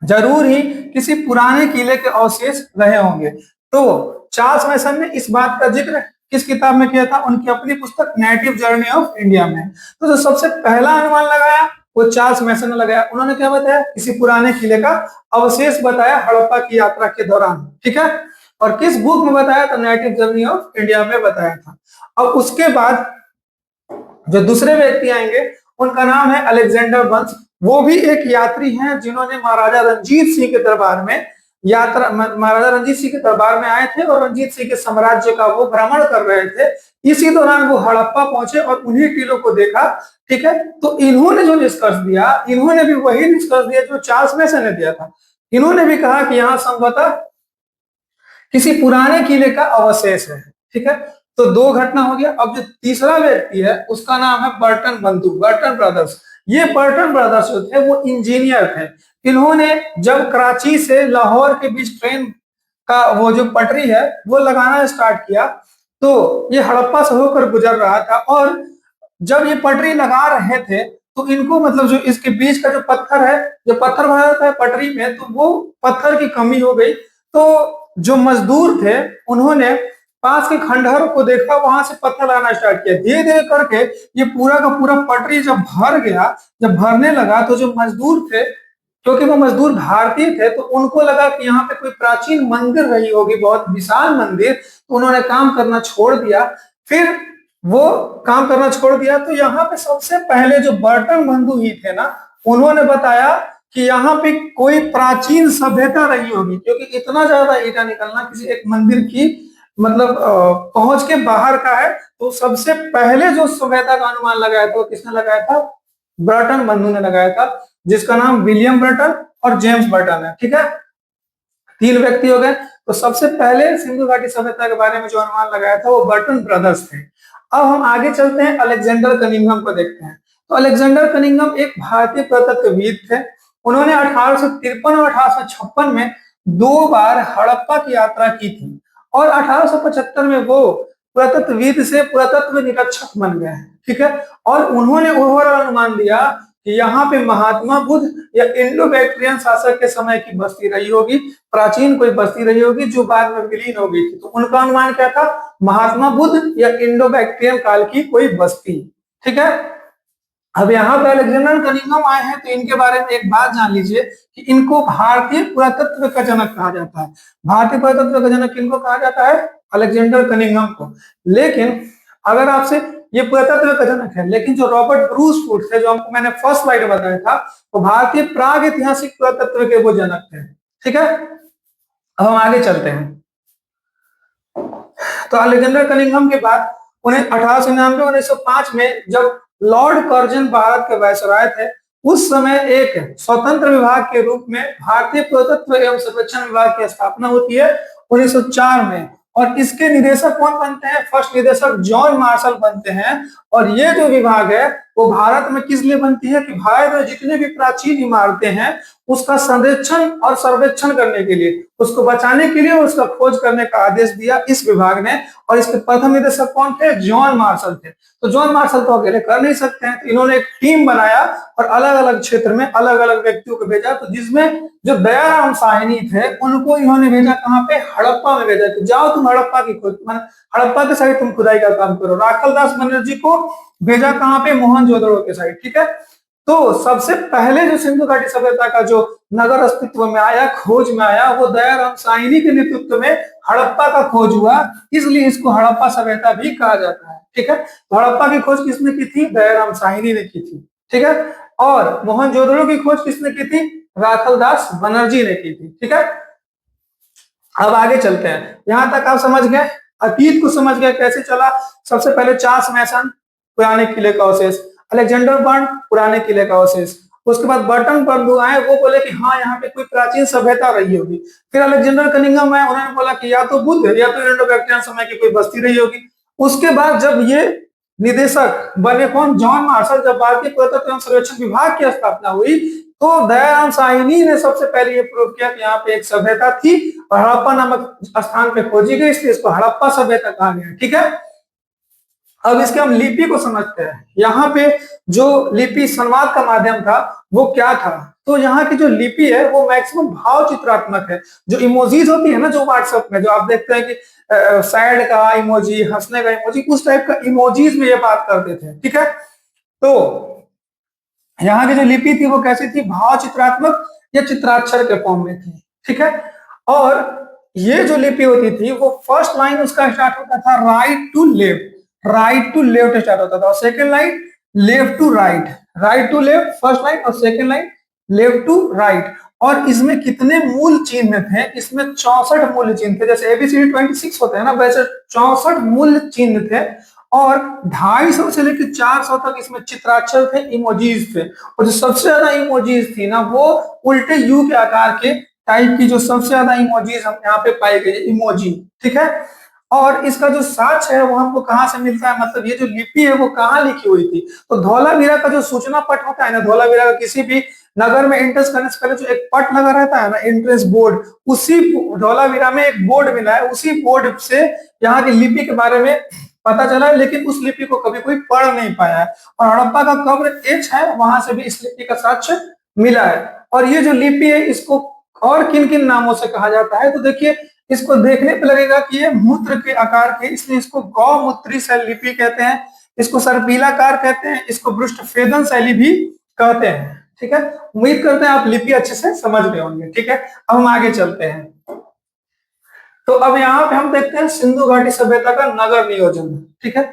जरूर ही किसी पुराने किले के अवशेष रहे होंगे। तो चार्ल्स मैसन ने इस बात का जिक्र किस किताब में किया था? उनकी अपनी पुस्तक नेटिव जर्नी ऑफ इंडिया में। तो जो सबसे पहला अनुमान लगाया वो चार्ल्स मैसन ने लगाया। उन्होंने क्या बताया? किसी पुराने किले का अवशेष बताया हड़प्पा की यात्रा के दौरान, ठीक है। और किस बुक में बताया? तो नेटिव जर्नी ऑफ इंडिया में बताया था। अब उसके बाद जो दूसरे व्यक्ति आएंगे उनका नाम है अलेक्जेंडर वंश। वो भी एक यात्री हैं जिन्होंने महाराजा रणजीत सिंह के दरबार में महाराजा रणजीत सिंह के दरबार में आए थे और रणजीत सिंह के साम्राज्य का वो भ्रमण कर रहे थे। इसी दौरान वो हड़प्पा पहुंचे और उन्हीं टीलों को देखा, ठीक है। तो इन्होंने जो निष्कर्ष दिया, इन्होंने भी वही निष्कर्ष दिया जो चार्ल्स मैसन ने दिया था। इन्होंने भी कहा कि यहाँ संभवतः किसी पुराने किले का अवशेष है, ठीक है। तो दो घटना हो गया। अब जो तीसरा व्यक्ति है उसका नाम है बर्टन बंधु, बर्टन ब्रदर्स। ये बर्टन ब्रदर्स जो थे वो इंजीनियर थे। इन्होंने जब कराची से लाहौर के बीच ट्रेन का वो जो पटरी है वो लगाना स्टार्ट किया, तो ये हड़प्पा से होकर गुजर रहा था और जब ये पटरी लगा रहे थे तो इनको मतलब जो इसके बीच का जो पत्थर है, जो पत्थर भरा रहता है पटरी में, तो वो पत्थर की कमी हो गई। तो जो मजदूर थे उन्होंने पास के खंडहरों को देखा, वहां से पत्थर लाना स्टार्ट किया। धीरे धीरे करके ये पूरा का पूरा पटरी जब भर गया, जब भरने लगा तो जो मजदूर थे, क्योंकि वो मजदूर भारतीय थे, तो उनको लगा कि यहाँ पे कोई प्राचीन मंदिर रही होगी, बहुत विशाल मंदिर। तो उन्होंने काम करना छोड़ दिया। फिर वो काम करना छोड़ दिया तो यहाँ पे सबसे पहले जो बर्टन बंधु ही थे ना, उन्होंने बताया कि यहाँ पे कोई प्राचीन सभ्यता रही होगी, क्योंकि इतना ज्यादा ईटा निकलना किसी एक मंदिर की मतलब पहुंच के बाहर का है। तो सबसे पहले जो सभ्यता का अनुमान लगाया था वो किसने लगाया था? बर्टन बंधु ने लगाया था, जिसका नाम विलियम बर्टन और जेम्स बर्टन है, ठीक है। तीन व्यक्ति हो गए। तो सबसे पहले सिंधु घाटी सभ्यता के बारे में जो अनुमान लगाया था वो बर्टन ब्रदर्स थे। अब हम आगे चलते हैं, अलेक्जेंडर कनिंघम को देखते हैं। तो अलेक्जेंडर कनिंघम एक भारतीय पुरातत्वविद थे। उन्होंने 1853 और 1856 में 2 बार हड़प्पा की यात्रा की थी और 1875 में वो पुरातत्वविद से पुरातत्व निरीक्षक बन गए हैं, ठीक है। और उन्होंने ओवरऑल अनुमान दिया कि यहाँ पे महात्मा बुद्ध या इंडो बैक्ट्रियन शासक के समय की बस्ती रही होगी, प्राचीन कोई बस्ती रही होगी जो बाद में विलीन हो गई थी। तो उनका अनुमान क्या था? महात्मा बुद्ध या इंडो बैक्ट्रियन काल की कोई बस्ती, ठीक है। अब यहाँ पे अलेक्जेंडर कनिंघम आए हैं तो इनके बारे में एक बात जान लीजिए कि इनको भारतीय पुरातत्व का जनक कहा जाता है। भारतीय पुरातत्व का जनक किनको कहा जाता है? अलेक्जेंडर कनिंघम को। लेकिन अगर आपसे ये पुरातत्व का जनक है, लेकिन जो रॉबर्ट ब्रूस फूड थे, जो हमको मैंने फर्स्ट स्लाइड बताया था, वो भारतीय प्राग ऐतिहासिक पुरातत्व के वो जनक थे, ठीक है। अब हम आगे चलते हैं। तो अलेक्जेंडर कनिंघम के बाद उन्हें 1899 1905 में जब लॉर्ड कर्जन भारत के वायसराय थे, उस समय एक स्वतंत्र विभाग के रूप में भारतीय पुरातत्व एवं सर्वेक्षण विभाग की स्थापना होती है 1904 में। और इसके निदेशक कौन बनते हैं? फर्स्ट निदेशक जॉन मार्शल बनते हैं। और ये जो विभाग है वो भारत में किस लिए बनती है कि भारत में जितने भी प्राचीन इमारतें हैं उसका संरक्षण और सर्वेक्षण करने के लिए, उसको बचाने के लिए, उसका खोज करने का आदेश दिया इस विभाग ने। और इसके प्रथम निदेशक कौन थे? जॉन मार्शल थे। तो जॉन मार्शल तो अकेले कर नहीं सकते हैं, तो इन्होंने एक टीम बनाया और अलग अलग क्षेत्र में अलग अलग व्यक्तियों को भेजा। तो जिसमें जो दयाराम साहनी थे उनको इन्होंने भेजा कहाँ पे? हड़प्पा में भेजा कि जाओ तुम हड़प्पा की खोज, हड़प्पा के साइड तुम खुदाई का काम करो। राखल दास बनर्जी को भेजा कहाँ पे? मोहनजोदड़ो के साइड, ठीक है। तो सबसे पहले जो सिंधु घाटी सभ्यता का जो नगर अस्तित्व में आया, खोज में आया, वो दयाराम साहनी के नेतृत्व में हड़प्पा का खोज हुआ, इसलिए इसको हड़प्पा सभ्यता भी कहा जाता है, ठीक है। तो हड़प्पा की खोज किसने की थी? दयाराम साहनी ने की थी, ठीक है। और मोहनजोदड़ो की खोज किसने की थी? राखल दास बनर्जी ने की थी, ठीक है। अब आगे चलते हैं। यहां तक आप समझ गए, अतीत को समझ गए कैसे चला। सबसे पहले चार्ल्स मैसन पुराने किले का अवशेष, अलेक्जेंडर बर्न पुराने किले का अवशेष। उसके बाद बर्टन बंधु आए, वो बोले कि हाँ यहाँ पे कोई प्राचीन सभ्यता रही होगी। फिर अलेक्जेंडर कनिंघम आए, उन्होंने बोला कि या तो बुद्ध या तो इंडो बैक्ट्रियन समय की कोई बस्ती रही होगी। उसके बाद जब ये निदेशक बने कौन, जॉन मार्शल, जब भारतीय पुरातत्व एवं सर्वेक्षण विभाग की स्थापना हुई तो दयाराम साहनी ने सबसे पहले ये प्रूव किया कि यहाँ पे एक सभ्यता थी और हड़प्पा नामक स्थान पे खोजी गई, इसलिए इसको हड़प्पा सभ्यता कहा गया। ठीक है, अब इसके हम लिपि को समझते हैं। यहाँ पे जो लिपि संवाद का माध्यम था वो क्या था, तो यहाँ की जो लिपि है वो मैक्सिमम भाव चित्रात्मक है। जो इमोजीज होती है ना जो व्हाट्सएप में जो आप देखते हैं कि सैड का इमोजी, हंसने का इमोजी, उस टाइप का इमोजीज में ये बात करते थे। ठीक है, तो यहाँ की जो लिपि थी वो कैसी थी, भाव चित्रात्मक या चित्राक्षर के फॉर्म में थी। ठीक है, और ये जो लिपि होती थी वो फर्स्ट लाइन उसका स्टार्ट होता था right to left, right to left start होता था, और second line left to right, right to left first line, और second line left to right. और इसमें कितने मूल चिन्ह थे, इसमें 64 मूल चिन्ह थे। जैसे एबीसीडी 26 होते हैं ना, वैसे 64 मूल चिन्ह थे, और 250 से लेकर 400 तक इसमें चित्राक्षर थे, इमोजीज थे। और जो सबसे ज्यादा इमोजीज थी ना वो उल्टे यू के आकार के टाइप की, जो सबसे ज्यादा इमोजीज हम यहाँ पे पाए गए इमोजी। ठीक है, और इसका जो साक्ष्य है वो हमको कहाँ से मिलता है, मतलब ये जो लिपि है वो कहाँ लिखी हुई थी, तो धौलावीरा का जो सूचना पट होता है ना, धौलावीरा का किसी भी नगर में एंट्रेंस करने से पहले जो एक पट लगा रहता है ना, एंट्रेंस बोर्ड, उसी धौलावीरा में एक बोर्ड मिला है, उसी बोर्ड से यहाँ की लिपि के बारे में पता चला है, लेकिन उस लिपि को कभी कोई पढ़ नहीं पाया है। और हड़प्पा का कब्र एच है, वहां से भी इस लिपि का साक्ष्य मिला है। और ये जो लिपि है इसको और किन किन नामों से कहा जाता है, तो देखिए इसको देखने पे लगेगा कि ये मूत्र के आकार के, इसलिए इसको गौमूत्री शैल लिपि कहते हैं, इसको सर्पिलाकार कहते हैं, इसको पृष्ठभेदन शैली भी कहते हैं। ठीक है, उम्मीद करते हैं आप लिपि अच्छे से समझ गए होंगे। ठीक है, अब हम आगे चलते हैं। तो अब यहाँ पे हम देखते हैं सिंधु घाटी सभ्यता का नगर नियोजन। ठीक है,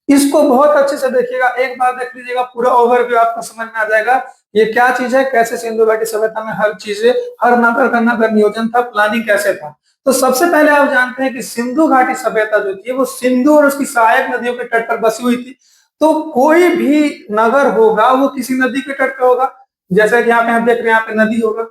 इसको बहुत अच्छे से देखिएगा, एक बार देख लीजिएगा, पूरा ओवरव्यू आपको समझ में आ जाएगा ये क्या चीज है, कैसे सिंधु घाटी सभ्यता में हर चीजें, हर नगर का नगर नियोजन था, प्लानिंग कैसे था। तो सबसे पहले आप जानते हैं कि सिंधु घाटी सभ्यता जो थी वो सिंधु और उसकी सहायक नदियों के तट पर बसी हुई थी। तो कोई भी नगर होगा वो किसी नदी के तट पर होगा, जैसा कि यहाँ पे हम देख रहे हैं, यहाँ पे नदी होगा।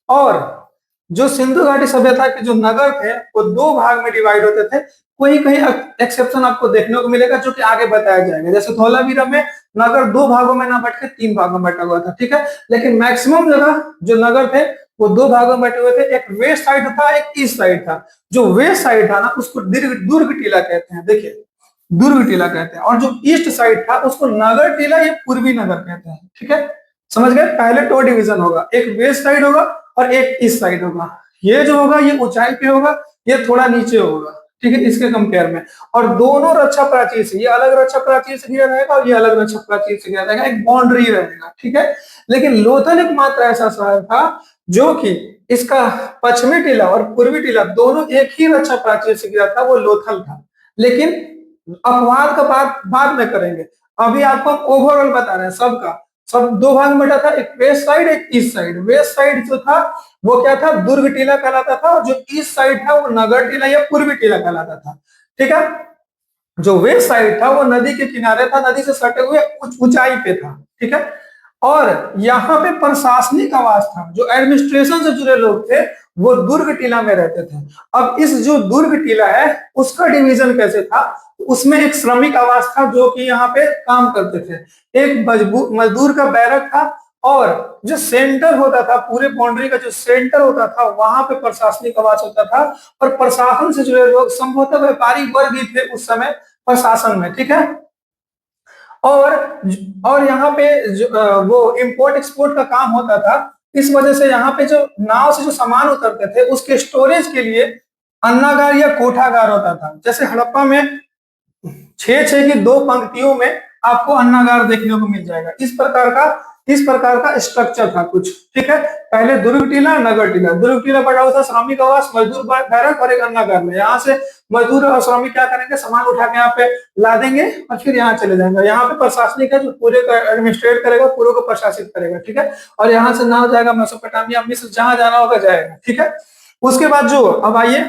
और जो सिंधु घाटी सभ्यता के जो नगर थे वो दो भाग में डिवाइड होते थे, कोई कहीं एक्सेप्शन आपको देखने को मिलेगा जो कि आगे बताया जाएगा। जैसे धौलावीरा में नगर दो भागों में ना बट के 3 भागों में बटा हुआ था। ठीक है, लेकिन मैक्सिमम जगह जो नगर थे वो 2 भागों में बटे हुए थे, एक वेस्ट साइड था, एक ईस्ट साइड था। जो वेस्ट साइड था ना उसको दुर्ग टीला कहते हैं, देखिए दुर्ग टीला कहते हैं, और जो ईस्ट साइड था उसको नगर टीला या पूर्वी नगर कहते हैं। ठीक है, समझ गए, पहले 2 डिवीजन होगा, एक वेस्ट साइड होगा और एक ईस्ट साइड होगा। ये जो होगा ये ऊंचाई पे होगा, ये थोड़ा नीचे होगा। ठीक है, इसके कंपेयर में, और दोनों रक्षा प्राचीर से, ये अलग रक्षा प्राचीर से घिरा रहेगा और ये अलग रक्षा प्राचीर से घिरा रहेगा, एक बाउंड्री रहेगा। ठीक है, लेकिन लोथल एक मात्र ऐसा शहर था जो कि इसका पश्चिमी टीला और पूर्वी टीला दोनों एक ही रक्षा प्राचीर से घिरा था, वो लोथल था। लेकिन अपवाद का बात बाद में करेंगे, अभी आपको ओवरऑल बता रहे हैं सबका। सब 2 भाग में बटा था, एक वेस्ट साइड एक ईस्ट साइड। वेस्ट साइड जो था वो क्या था, दुर्ग टीला कहलाता था, और जो ईस्ट साइड था वो नगर टीला या पूर्वी टीला कहलाता था। ठीक है, जो वेस्ट साइड था वो नदी के किनारे था, नदी से सटे हुए ऊंचाई पे था। ठीक है, और यहाँ पे प्रशासनिक आवास था, जो एडमिनिस्ट्रेशन से जुड़े लोग थे वो दुर्ग टीला में रहते थे। अब इस जो दुर्ग टीला है उसका डिवीजन कैसे था, उसमें एक श्रमिक आवास था जो कि यहाँ पे काम करते थे, एक मजदूर का बैरक था, और जो सेंटर होता था, पूरे बाउंड्री का जो सेंटर होता था वहां पे प्रशासनिक आवास होता था। और प्रशासन से जुड़े लोग संभवतः व्यापारी वर्ग ही थे उस समय प्रशासन में। ठीक है, और यहाँ पे वो इंपोर्ट एक्सपोर्ट का काम होता था, इस वजह से यहाँ पे जो नाव से जो सामान उतरते थे उसके स्टोरेज के लिए अन्नागार या कोठागार होता था। जैसे हड़प्पा में 6-6 की 2 पंक्तियों में आपको अन्नागार देखने को मिल जाएगा। इस प्रकार का स्ट्रक्चर था कुछ। ठीक है, पहले दुर्ग टीला नगर टीला, दुर्ग टीला बड़ा हुआ था श्रमिक आवास, मजदूर बैरक और एक अन्नागार में। यहाँ से मजदूर और श्रमिक क्या करेंगे, सामान उठा के यहाँ पे ला देंगे और फिर यहाँ चले जाएंगे। यहाँ पे प्रशासनिक है जो पूरे का एडमिनिस्ट्रेट करेगा, पूरे को प्रशासित करेगा। ठीक है, और यहाँ से नाव जाएगा मेसोपोटामिया, मिस्र, जहां जाना होगा जाएगा। ठीक है, उसके बाद जो अब आइए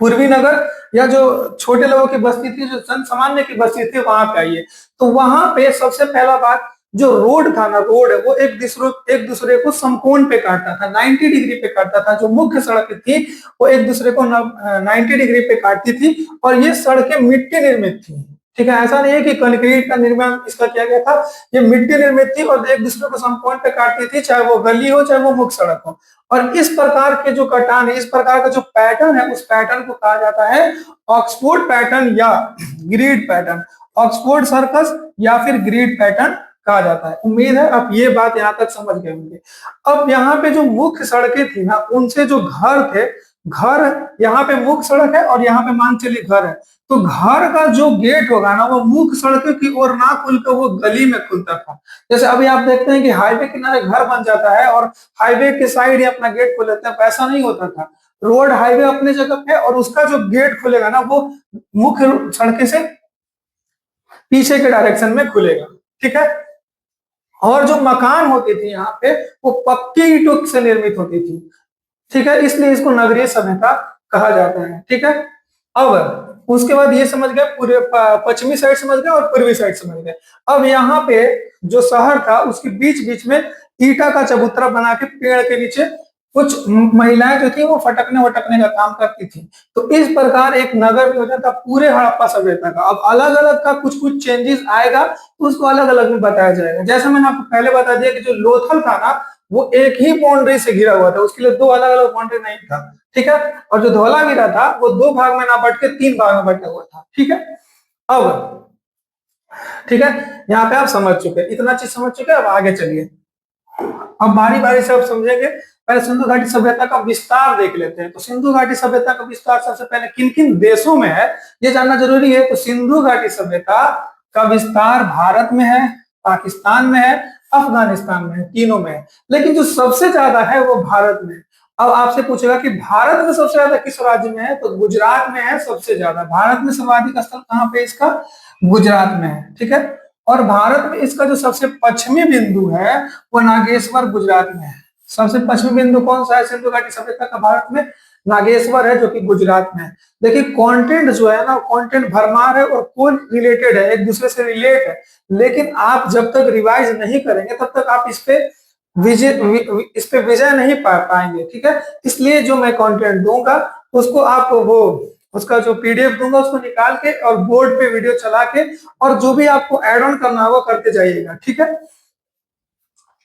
पूर्वी नगर या जो छोटे लोगों की बस्ती थी, जो जन सामान्य की बस्ती थी, वहां पे आइए। तो वहां पे सबसे पहला बात, जो रोड था ना, रोड वो एक दूसरे को समकोण पे काटता था, 90 डिग्री पे काटता था। जो मुख्य सड़क थी वो एक दूसरे को 90 डिग्री पे काटती थी, और ये सड़कें मिट्टी निर्मित थी। ठीक है, ऐसा नहीं है कि कंक्रीट का निर्माण इसका किया गया था, ये मिट्टी निर्मित थी और एक दूसरे को समकोण पे काटती थी, चाहे वो गली हो चाहे वो मुख्य सड़क हो। और इस प्रकार के जो कटान है, इस प्रकार का जो पैटर्न है, उस पैटर्न को कहा जाता है ऑक्सफोर्ड पैटर्न या ग्रिड पैटर्न। ऑक्सफोर्ड सर्कस या फिर ग्रिड पैटर्न कहा जाता है। उम्मीद है आप ये बात यहाँ तक समझ गए होंगे। अब यहाँ पे जो मुख्य सड़कें थी ना, उनसे जो घर थे, घर यहाँ पे मुख्य सड़क है और यहाँ पे मान चलिए घर है, तो घर का जो गेट होगा ना, वो मुख्य सड़क की ओर ना खुलकर वो गली में खुलता था। जैसे अभी आप देखते हैं कि हाईवे किनारे घर बन जाता है और हाईवे के साइड ही अपना गेट खोल लेते हैं, वैसा नहीं होता था। रोड हाईवे अपने जगह पे, और उसका जो गेट खुलेगा ना, वो मुख्य सड़क से पीछे के डायरेक्शन में खुलेगा। ठीक है, और जो मकान होती थी यहाँ पे, वो पक्की ईंटों से निर्मित होती थी। ठीक है, इसलिए इसको नगरीय सभ्यता कहा जाता है। ठीक है, अब उसके बाद ये समझ गए, पूरे पश्चिमी साइड समझ गए और पूर्वी साइड समझ गए। अब यहाँ पे जो शहर था, उसके बीच बीच में ईटा का चबूतरा बना के पेड़ के नीचे कुछ महिलाएं जो थी वो फटकने वटकने का काम करती थी। तो इस प्रकार एक नगर भी हो जाता पूरे हड़प्पा सभ्यता का। अब अलग अलग का कुछ कुछ चेंजेस आएगा, तो उसको अलग अलग में बताया जाएगा। जैसा मैंने आपको पहले बता दिया कि जो लोथल था ना, वो एक ही बाउंड्री से घिरा हुआ था, उसके लिए दो अलग अलग बाउंड्री नहीं था। ठीक है, और जो धौलावीरा था वो दो भाग में ना बट के तीन भाग में बटा हुआ था। ठीक है, अब ठीक है, यहाँ पे आप समझ चुके, इतना चीज समझ चुके। अब आगे चलिए, अब बारी बारी से आप समझेंगे। पहले सिंधु घाटी सभ्यता का विस्तार देख लेते हैं। तो सिंधु घाटी सभ्यता का विस्तार सबसे पहले किन किन देशों में है, ये जानना जरूरी है। तो सिंधु घाटी सभ्यता का विस्तार भारत में है, पाकिस्तान में है, अफगानिस्तान में है, तीनों में है। लेकिन जो सबसे ज्यादा है वो भारत में। अब आपसे पूछेगा कि भारत में सबसे ज्यादा किस राज्य में है, तो गुजरात में है सबसे ज्यादा। भारत में सर्वाधिक स्थल कहाँ पे इसका, गुजरात में है। ठीक है, और भारत में इसका जो सबसे पश्चिमी बिंदु है वो नागेश्वर गुजरात में है। सबसे पश्चिमी बिंदु कौन सा है सिंधु घाटी सभ्यता का भारत में, नागेश्वर है, जो कि गुजरात में है। देखिए कंटेंट जो है ना, कंटेंट भरमार है और कोई रिलेटेड है, एक दूसरे से रिलेट है। लेकिन आप जब तक रिवाइज नहीं करेंगे तब तक आप इस पे विजय नहीं पा पाएंगे। ठीक है, इसलिए जो मैं कंटेंट दूंगा उसको आप वो उसका जो पीडीएफ दूंगा उसको निकाल के और बोर्ड पे वीडियो चला के, और जो भी आपको ऐड ऑन करना होगा करते जाइएगा। ठीक है,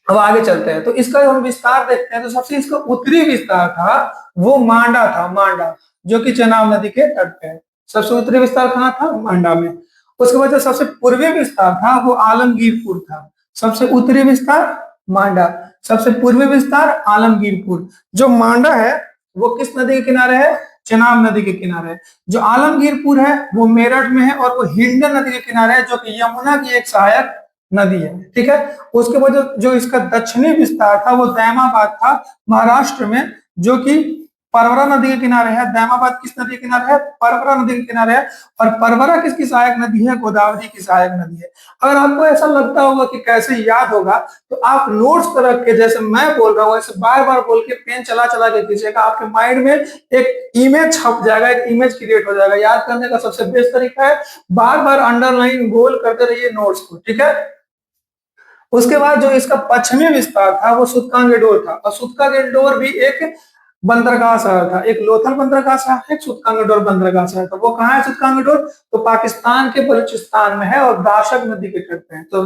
अब आगे चलते हैं। तो इसका हम विस्तार देखते हैं। तो सबसे इसका उत्तरी विस्तार था वो मांडा था, मांडा, जो कि चेनाब नदी के तट पे है। सबसे उत्तरी विस्तार कहाँ था, मांडा में। उसके बाद जो सबसे पूर्वी विस्तार था वो आलमगीरपुर था। सबसे उत्तरी विस्तार मांडा, सबसे पूर्वी विस्तार आलमगीरपुर। जो मांडा है वो किस नदी के किनारे है, चेनाब नदी के किनारे है। जो आलमगीरपुर है वो मेरठ में है और वो हिंडन नदी के किनारे है, जो कि यमुना की एक सहायक नदी है। ठीक है, उसके बाद जो इसका दक्षिणी विस्तार था वो दैमाबाद था, महाराष्ट्र में, जो कि परवरा नदी के किनारे है। दैमाबाद किस नदी के किनारे है, परवरा नदी के किनारे है। और परवरा किसकी सहायक नदी है, गोदावरी की सहायक नदी है। अगर आपको ऐसा लगता होगा कि कैसे याद होगा, तो आप नोट्स पर रख के, जैसे मैं बोल रहा हूँ ऐसे बार बार बोल के पेन चला चला के कीजिएगा, आपके माइंड में एक इमेज छप जाएगा, एक इमेज क्रिएट हो जाएगा। याद करने का सबसे बेस्ट तरीका है बार बार अंडरलाइन गोल करते रहिए नोट्स को। ठीक है, उसके बाद जो इसका पश्चिमी विस्तार था वो सुतकांगेडोर था। और सुतकांगेडोर भी एक बंदरगाह शहर था, एक लोथल बंदरगाह शहर, एक सुतकांगेडोर बंदरगाह शहर था। वो कहाँ है सुतकांगेडोर, तो पाकिस्तान के बलूचिस्तान में है और दाशक नदी के तट पे है। तो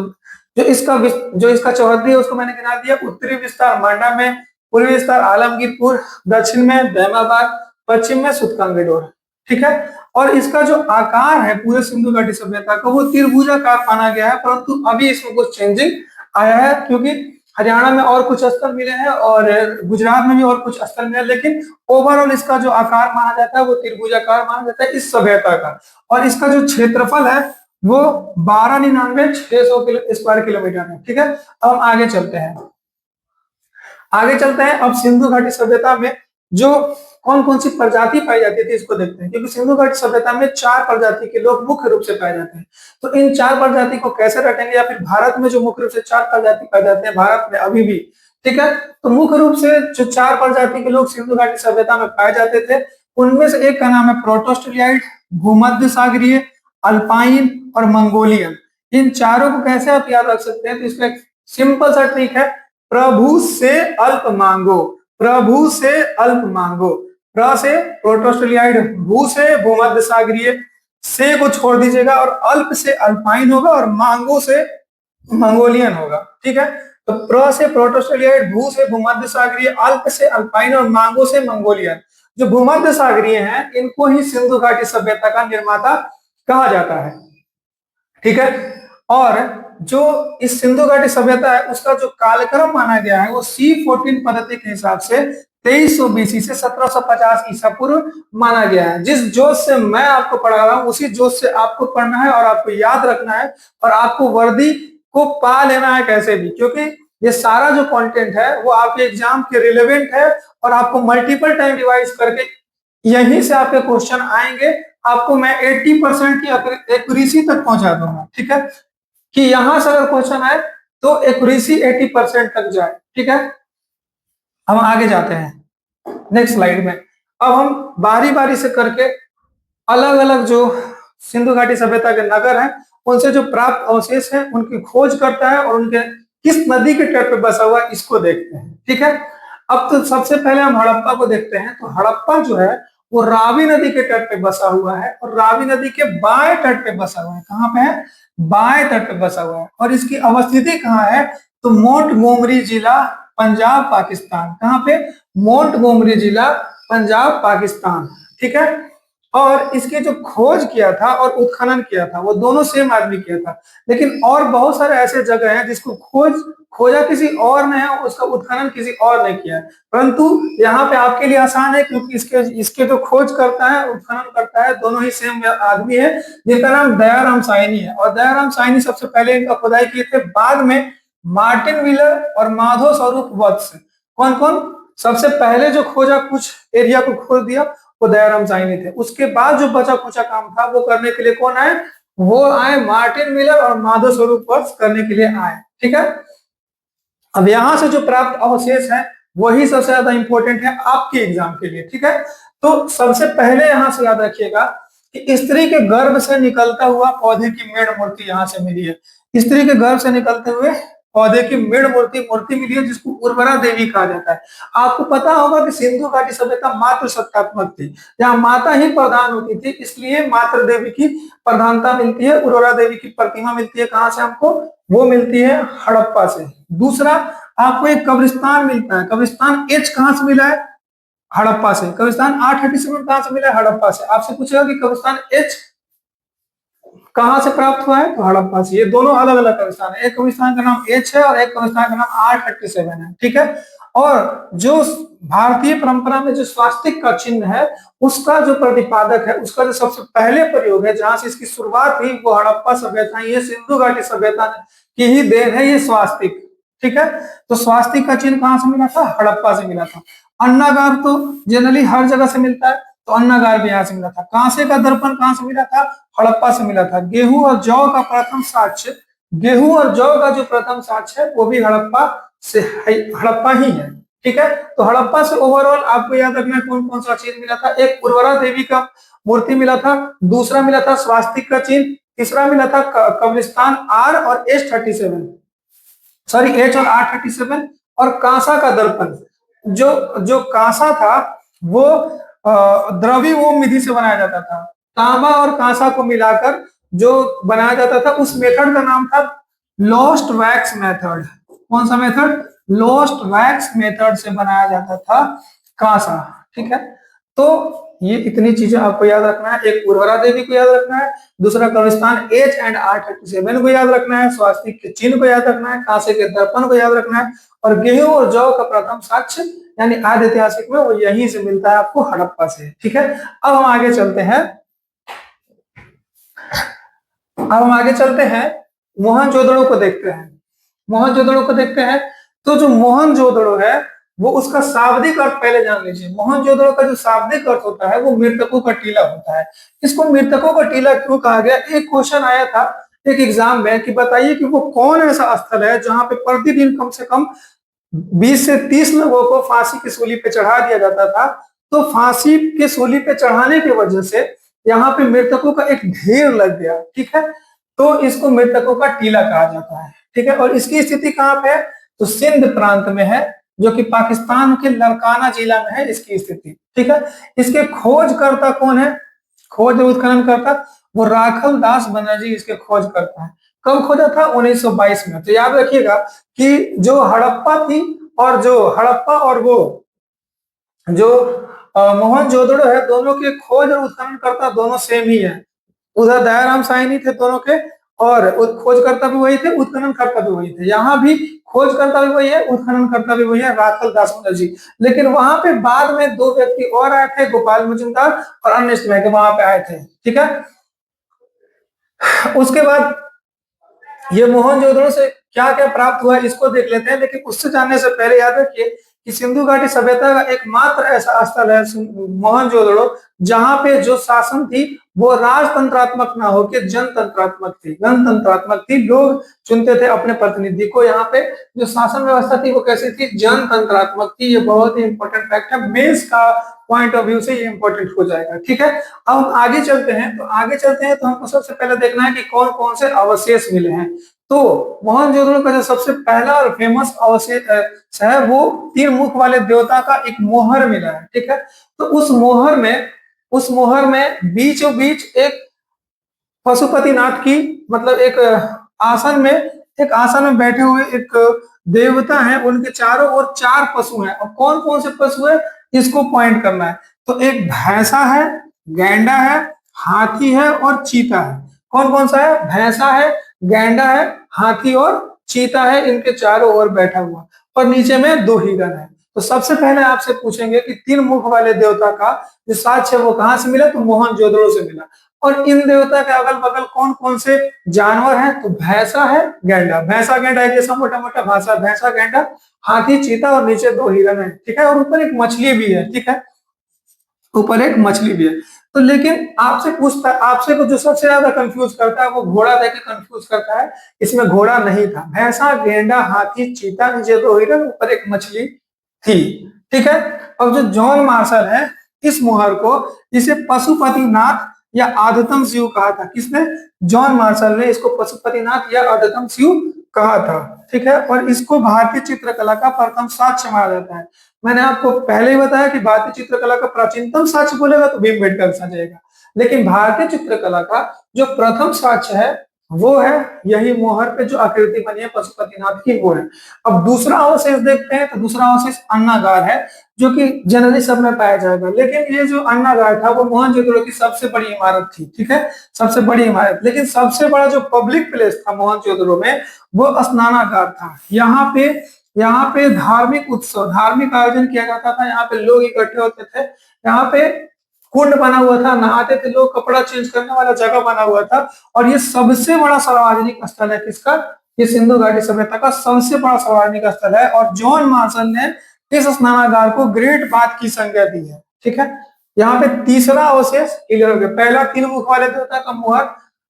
जो इसका चौहद्दी है उसको मैंने गिना दिया। उत्तरी विस्तार मांडा में, पूर्वी विस्तार आलमगीरपुर, दक्षिण में दैमाबाद, पश्चिम में सुतकांगेडोर। ठीक है, और इसका जो आकार है पूरे सिंधु घाटी सभ्यता का वो त्रिभुजाकार माना गया है, परंतु अभी इसमें कुछ चेंजिंग आया है, क्योंकि हरियाणा में और कुछ स्थल मिले हैं और गुजरात में भी और कुछ स्थल मिले, लेकिन ओवरऑल इसका जो आकार माना जाता है वो त्रिभुजाकार माना जाता है इस सभ्यता का। और इसका जो क्षेत्रफल है वो 12,99,600 स्क्वायर किलोमीटर है। ठीक है, अब हम आगे चलते हैं। अब सिंधु घाटी सभ्यता में जो कौन कौन सी प्रजाति पाई जाती थी इसको देखते हैं, क्योंकि सिंधु घाटी सभ्यता में 4 प्रजाति के लोग मुख्य रूप से पाए जाते हैं। तो इन 4 प्रजाति को कैसे रटेंगे, या फिर भारत में जो मुख्य रूप से 4 प्रजाति पाए जाते हैं भारत में अभी भी। ठीक है, तो मुख्य रूप से जो 4 प्रजाति के लोग सिंधु घाटी सभ्यता में पाए जाते थे उनमें से एक का नाम है प्रोटोस्टलियाइड, भूमध्य सागरीय, अल्पाइन और मंगोलियन। इन चारों को कैसे आप याद रख सकते हैं? तो इसका एक सिंपल सा ट्रिक है, प्रभु से अल्प मांगो, प्रभु से अल्प मांगो। प्र से प्रोटोस्टलियाइड, भू से भूमध्य सागरीय, से को छोड़ दीजिएगा और अल्प से अल्पाइन होगा और मांगो से मंगोलियन होगा। ठीक है, तो प्र से प्रोटोस्टलियाइड, भू से भूमध्य सागरीय, अल्प से अल्पाइन और मांगो से मंगोलियन। जो भूमध्य सागरीय हैं इनको ही सिंधु घाटी सभ्यता का निर्माता कहा जाता है। ठीक है, और जो इस सिंधु घाटी सभ्यता है उसका जो कालक्रम माना गया है वो C14 पद्धति के हिसाब से 2300 BC से 1750 ईसा पूर्व माना गया है। जिस जोश से मैं आपको पढ़ा रहा हूँ उसी जोश से आपको पढ़ना है और आपको याद रखना है और आपको वर्दी को पा लेना है कैसे भी, क्योंकि ये सारा जो कंटेंट है वो आपके एग्जाम के रिलेवेंट है और आपको मल्टीपल टाइम रिवाइज करके यहीं से आपके क्वेश्चन आएंगे। आपको मैं 80% की एक्यूरेसी तक पहुंचा दूंगा। ठीक है, कि यहां से अगर क्वेश्चन आए तो एक्यूरेसी 80% तक जाए। ठीक है, हम आगे जाते हैं नेक्स्ट स्लाइड में। अब हम बारी बारी से करके अलग अलग जो सिंधु घाटी सभ्यता के नगर हैं उनसे जो प्राप्त अवशेष हैं उनकी खोज करता है और उनके किस नदी के तट पे बसा हुआ इसको देखते हैं। ठीक है, अब तो सबसे पहले हम हड़प्पा को देखते हैं। तो हड़प्पा जो है वो रावी नदी के तट पे बसा हुआ है और रावी नदी के बाएं तट पे बसा हुआ है। कहाँ पे है? बाएं तट पे बसा हुआ है। और इसकी अवस्थिति कहाँ है? तो मोंटगोमरी जिला, पंजाब, पाकिस्तान। कहाँ पे? मोंटगोमरी जिला, पंजाब, पाकिस्तान। ठीक है, और इसके जो खोज किया था और उत्खनन किया था वो दोनों सेम आदमी किया था, लेकिन और बहुत सारे ऐसे जगह हैं जिसको खोजा किसी और ने है, उसका उत्खनन किसी और ने किया है। परंतु यहाँ पे आपके लिए आसान है क्योंकि इसके जो खोज करता है उत्खनन करता है दोनों ही सेम आदमी है, जिनका नाम दयाराम साहनी है। और दयाराम साहनी सबसे पहले इनका खुदाई किए थे, बाद में मार्टिन व्हीलर और माधव स्वरूप वत्स। कौन कौन? सबसे पहले जो खोजा, कुछ एरिया को खोज दिया, वो दयाराम साहनी थे। उसके बाद जो बचा कुचा काम था वो करने के लिए कौन आए? वो आए मार्टिन व्हीलर और माधव स्वरूप वत्स करने के लिए आए। ठीक है, अब यहां से जो प्राप्त अवशेष है वही सबसे ज्यादा इंपॉर्टेंट है आपके एग्जाम के लिए। ठीक है, तो सबसे पहले यहां से याद रखिएगा कि स्त्री के गर्भ से निकलता हुआ पौधे की मेढ़ मूर्ति यहाँ से मिली है। स्त्री के गर्भ से निकलते हुए पौधे की मेढ़ मूर्ति मिली है जिसको उर्वरा देवी कहा जाता है। आपको पता होगा कि सिंधु घाटी सभ्यता मातृ सत्तात्मक थी, जहाँ माता ही प्रधान होती थी, इसलिए मातृ देवी की प्रधानता मिलती है। उर्वरा देवी की प्रतिमा मिलती है कहाँ से हमको? वो मिलती है हड़प्पा से। दूसरा, आपको एक कब्रिस्तान मिलता है। कब्रिस्तान H कहाँ से मिला है? हड़प्पा से। कब्रिस्तान 837 कहाँ से मिला है? हड़प्पा से। आपसे पूछेगा कि कब्रिस्तान H कहां से प्राप्त हुआ है? तो हड़प्पा से। ये दोनों अलग अलग कब्रिस्तान है, एक कब्रिस्तान का नाम H है और एक कब्रिस्तान का नाम 837 है। ठीक है, और जो भारतीय परंपरा में जो स्वास्तिक का चिन्ह है उसका जो प्रतिपादक है, उसका जो सबसे पहले प्रयोग है, जहां से इसकी शुरुआत हुई, वो हड़प्पा सभ्यता, ये सिंधु घाटी सभ्यता की ही देन है ये स्वास्तिक। ठीक है, तो स्वास्तिक का चिन्ह कहां से मिला था? हड़प्पा से मिला था। अन्नागार तो जनरली हर जगह से मिलता है, तो अन्नागार भी यहाँ से मिला था। कांसे का दर्पण कहां से मिला था? हड़प्पा से मिला था। गेहूं और जौ का प्रथम साक्ष्य, गेहूं और जौ का जो प्रथम साक्ष्य है वो भी हड़प्पा से, हड़प्पा ही है। ठीक है, तो हड़प्पा से ओवरऑल आपको याद रखना है कौन कौन सा चिन्ह मिला था। एक उर्वरा देवी का मूर्ति मिला था, दूसरा मिला था स्वास्तिक का चिन्ह, तीसरा मिला था कब्रिस्तान R और H37, सॉरी H और R37, और कांसा का दर्पण। जो जो कांसा था वो द्रव्यवोम विधि से बनाया जाता था। तांबा और कांसा को मिलाकर जो बनाया जाता था उस मेथड का नाम था लॉस्ट वैक्स मेथड। कौन सा मेथड? लॉस्ट वैक्स मेथड से बनाया जाता था कांसा। ठीक है, तो ये इतनी चीजें आपको याद रखना है। एक उर्वरा देवी को याद रखना है, दूसरा कब्रिस्तान H एंड R37 को याद रखना है, स्वास्तिक के चिन्ह को याद रखना है, कांसे के दर्पण को याद रखना है, और गेहूं और जौ का प्रथम साक्ष्य यानी आदि ऐतिहासिक में वो यहीं से मिलता है आपको, हड़प्पा से। ठीक है, अब हम आगे चलते हैं। मोहनजोदड़ो को देखते हैं। मोहनजोदड़ो को देखते हैं, तो जो मोहनजोदड़ो है वो उसका शाब्दिक अर्थ पहले जान लीजिए। मोहनजोदड़ो का जो शाब्दिक अर्थ होता है वो मृतकों का टीला होता है। इसको मृतकों का टीला क्यों कहा गया? एक क्वेश्चन आया था एक एग्जाम में कि बताइए कि वो कौन ऐसा स्थल है जहां पे प्रतिदिन कम से कम 20 से 30 लोगों को फांसी की सूली पे चढ़ा दिया जाता था, तो फांसी के सूली पे चढ़ाने की वजह से यहाँ पे मृतकों का एक ढेर लग गया, ठीक है। तो इसको मृतकों का टीला कहा जाता है, ठीक है। और इसकी स्थिति कहाँ पे है, तो सिंध प्रांत में है, जो कि पाकिस्तान के लड़काना जिला में है इसकी स्थिति, ठीक है। इसके खोजकर्ता कौन है, खोज उत्खनन करता, वो राखल दास बनर्जी इसके खोज करता है। कब खोजा था, 1922 में। तो याद रखिएगा कि जो हड़प्पा थी और जो हड़प्पा और वो जो मोहनजोदड़ो है, दोनों के खोज और उत्खनन करता दोनों सेम ही है। उधर दयाराम साहनी थे दोनों के, और खोजकर्ता भी वही थे, उत्खनन करता भी वही थे। यहाँ भी खोजकर्ता भी वही है, उत्खनन करता भी वही है, राखल दास बनर्जी। लेकिन वहां पे बाद में दो व्यक्ति और आए थे, गोपाल मुजुमदार और अन्य समय के वहां पे आए थे, ठीक है। उसके बाद ये मोहनजोदड़ो से क्या क्या प्राप्त हुआ इसको देख लेते हैं। लेकिन उससे जानने से पहले याद रखिए कि सिंधु घाटी सभ्यता का एकमात्र ऐसा स्थल है मोहनजोदड़ो, जहां पे जो शासन थी वो राजतंत्रात्मक ना होकर जनतंत्रात्मक थी, गणतंत्रात्मक थी। लोग चुनते थे अपने प्रतिनिधि को। यहाँ पे जो शासन व्यवस्था थी वो कैसी थी, जनतंत्रात्मक थी। ये बहुत ही इंपॉर्टेंट फैक्ट है, मेंस का पॉइंट ऑफ व्यू से ये इंपॉर्टेंट हो जाएगा, ठीक है। अब हम आगे चलते हैं, तो हमको सबसे पहले देखना है कि कौन कौन से अवशेष मिले हैं। तो मोहनजोदड़ो का जो सबसे पहला और फेमस अवशेष है वो तीन मुख वाले देवता का एक मोहर मिला है, ठीक है। तो उस मोहर में बीचों बीच एक पशुपतिनाथ की, मतलब एक आसन में बैठे हुए एक देवता है, उनके चारों ओर चार पशु हैं। और कौन कौन से पशु है इसको पॉइंट करना है। तो एक भैंसा है, गैंडा है, हाथी है और चीता है। कौन कौन सा है, भैंसा है, गैंडा है, हाथी और चीता है, इनके चारों ओर बैठा हुआ। और नीचे में दो हिरण है। तो सबसे पहले आपसे पूछेंगे कि तीन मुख वाले देवता का जो साक्ष्य है वो कहाँ से मिला, तो मोहनजोदड़ो से मिला। और इन देवता के अगल बगल कौन कौन से जानवर हैं, तो भैंसा है, गैंडा, भैंसा गैंडा है जैसा मोटा मोटा भाषा, भैंसा गैंडा, हाथी चीता और नीचे दो हिरण है, ठीक है। और ऊपर एक मछली भी है, ठीक है, ऊपर एक मछली भी है। तो लेकिन आपसे को जो सबसे ज्यादा कंफ्यूज करता है वो घोड़ा देके कंफ्यूज करता है। इसमें घोड़ा नहीं था, भैंसा गेंडा हाथी चीता नीचे दो हिरण ऊपर एक मछली थी, ठीक है। अब जो जॉन मार्शल है, इस मोहर को इसे पशुपतिनाथ या आधतम शिव कहा था। किसने, जॉन मार्शल ने इसको पशुपतिनाथ या आधतम शिव कहा था, ठीक है। और इसको भारतीय चित्रकला का प्रथम साक्ष्य माना जाता है। मैंने आपको पहले ही बताया कि भारतीय चित्रकला का प्राचीनतम साक्ष्य बोलेगा तो भीमबेटका आ जाएगा। लेकिन भारतीय चित्रकला का जो प्रथम साक्ष्य है वो है यही मोहर पे जो आकृति बनी है पशुपतिनाथ की, वो है। अब दूसरा अवशेष देखते हैं, तो दूसरा अवशेष अन्नागार है, जो कि जनरली सब में पाया जाएगा। लेकिन ये जो अन्नागार था वो मोहनजोदड़ो की सबसे बड़ी इमारत थी, ठीक है, सबसे बड़ी इमारत। लेकिन सबसे बड़ा जो पब्लिक प्लेस था मोहनजोदड़ो में वो स्नानागार था। यहाँ पे धार्मिक उत्सव, धार्मिक आयोजन किया जाता था। यहाँ पे लोग इकट्ठे होते थे। यहाँ पे कुंड बना हुआ था, नहाते थे लोग, कपड़ा चेंज करने वाला जगह बना हुआ था। और ये सबसे बड़ा सार्वजनिक स्थल है किसका, ये सिंधु घाटी सभ्यता का सबसे बड़ा सार्वजनिक स्थल है। और जॉन मार्शल ने इस स्नानागार को ग्रेट बाथ की संज्ञा दी है, ठीक है। यहाँ पे तीसरा अवशेष क्लियर हो गया। पहला तीन मुख वाले देवता का मोहर,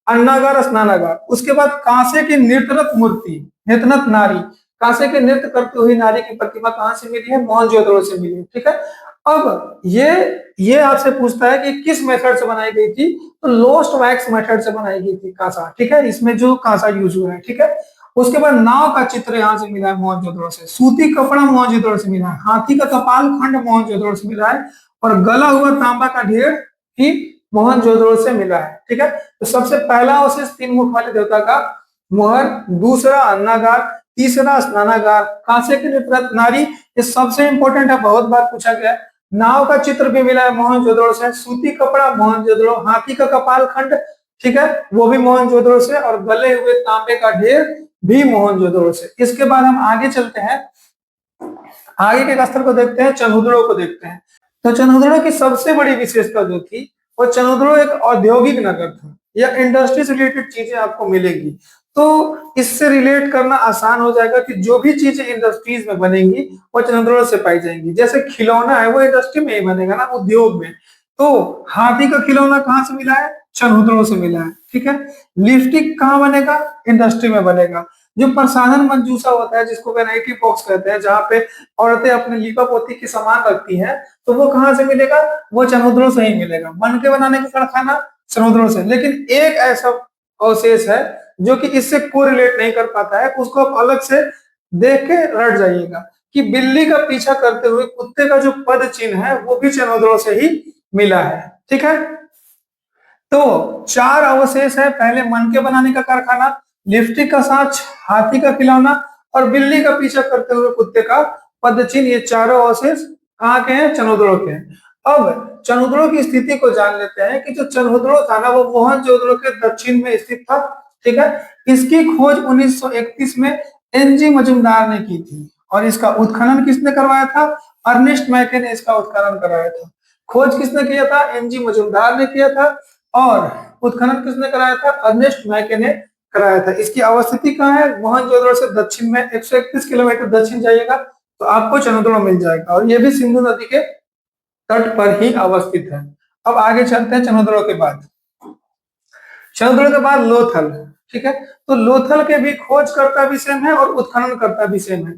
अन्नागार, स्नानागार। उसके बाद कांसे की नृत्यरत मूर्ति, नृत्यरत नारी, कांसे के नृत्य करती हुई नारी की प्रतिमा कहां से मिली है, मोहनजोदड़ो से मिली है, ठीक है। अब ये आपसे पूछता है कि किस मेथड से बनाई गई थी, तो लोस्ट वैक्स मेथड से बनाई गई थी कांसा, ठीक है। इसमें जो कांसा यूज हुआ है, ठीक है। उसके बाद नाव का चित्र यहाँ से मिला है मोहनजोदड़ो से, सूती कपड़ा मोहनजोदड़ो से मिला है, हाथी का कपाल खंड मोहनजोदड़ो से मिला है, और गला हुआ तांबा का ढेर भी मोहनजोदड़ो से मिला है, ठीक है। तो सबसे पहला अवशेष तीन मुख वाले देवता का मोहर, दूसरा अन्नागार, तीसरा स्नानागार, कांसे की नृत्यरत नारी, ये सबसे इंपॉर्टेंट है, बहुत बार पूछा गया है। नाव का चित्र भी मिला है मोहनजोदड़ो से, सूती कपड़ा मोहनजोदड़ो, हाथी का कपाल खंड, ठीक है, वो भी मोहनजोदड़ो से, और गले हुए तांबे का ढेर भी मोहनजोदड़ो से। इसके बाद हम आगे चलते हैं, आगे के स्थल को देखते हैं, चंदुदड़ो को देखते हैं। तो चंदुदड़ो की सबसे बड़ी विशेषता जो थी वो चंदुदड़ो एक औद्योगिक नगर था, या इंडस्ट्री से रिलेटेड चीजें आपको मिलेंगी। तो इससे रिलेट करना आसान हो जाएगा कि जो भी चीजें इंडस्ट्रीज में बनेंगी वो चंदुदड़ो से पाई जाएंगी। जैसे खिलौना है वो इंडस्ट्री में ही बनेगा ना, उद्योग में। तो हाथी का खिलौना कहाँ से मिला है, चंदुदड़ो से मिला है, ठीक है। लिपस्टिक कहाँ बनेगा, इंडस्ट्री में बनेगा। जो प्रसाधन मंजूषा होता है, जिसको वैनाइटी बॉक्स कहते हैं, जहाँ पे औरतें अपने लीपा पोती की सामान रखती हैं, तो वो कहाँ से मिलेगा? वो चनोदरों से ही मिलेगा। मनके बनाने का कारखाना चनोदरों से। लेकिन एक ऐसा अवशेष है जो कि इससे कोरिलेट नहीं कर पाता है, उसको आप अलग से देख के रट जाइएगा कि बिल्ली का पीछा करते हुए कुत्ते का जो पद चिन्ह है वो भी चनोदरों से ही मिला है। ठीक है, तो 4 अवशेष है। पहले मनके बनाने का कारखाना, लिपस्टिक का साँच, हाथी का खिलौना और बिल्ली का पीछा करते हुए कुत्ते का पद चिन्ह। ये चारों अवशेष कहाँ के हैं? चनोदड़ो के हैं। अब चनोदड़ो की स्थिति को जान लेते हैं कि जो चनोदड़ो था ना, वो मोहनजोदड़ो के दक्षिण में स्थित था। ठीक है, इसकी खोज 1931 में एनजी मजुमदार ने की थी और इसका उत्खनन किसने करवाया था? अर्नेस्ट मैके ने इसका उत्खनन कराया था। खोज किसने किया था? एनजी मजुमदार ने किया था और उत्खनन किसने कराया था? अर्नेस्ट मैके ने कराया था। इसकी अवस्थिति कहाँ है? मोहनजोदड़ो से दक्षिण में 131 किलोमीटर दक्षिण जाइएगा तो आपको चनोदड़ो मिल जाएगा और ये भी सिंधु नदी के तट पर ही अवस्थित है। अब आगे चलते हैं चनोदड़ो के बाद। चनोदड़ो के बाद लोथल। ठीक है, तो लोथल के भी खोजकर्ता भी सेम है और उत्खननकर्ता भी सेम है।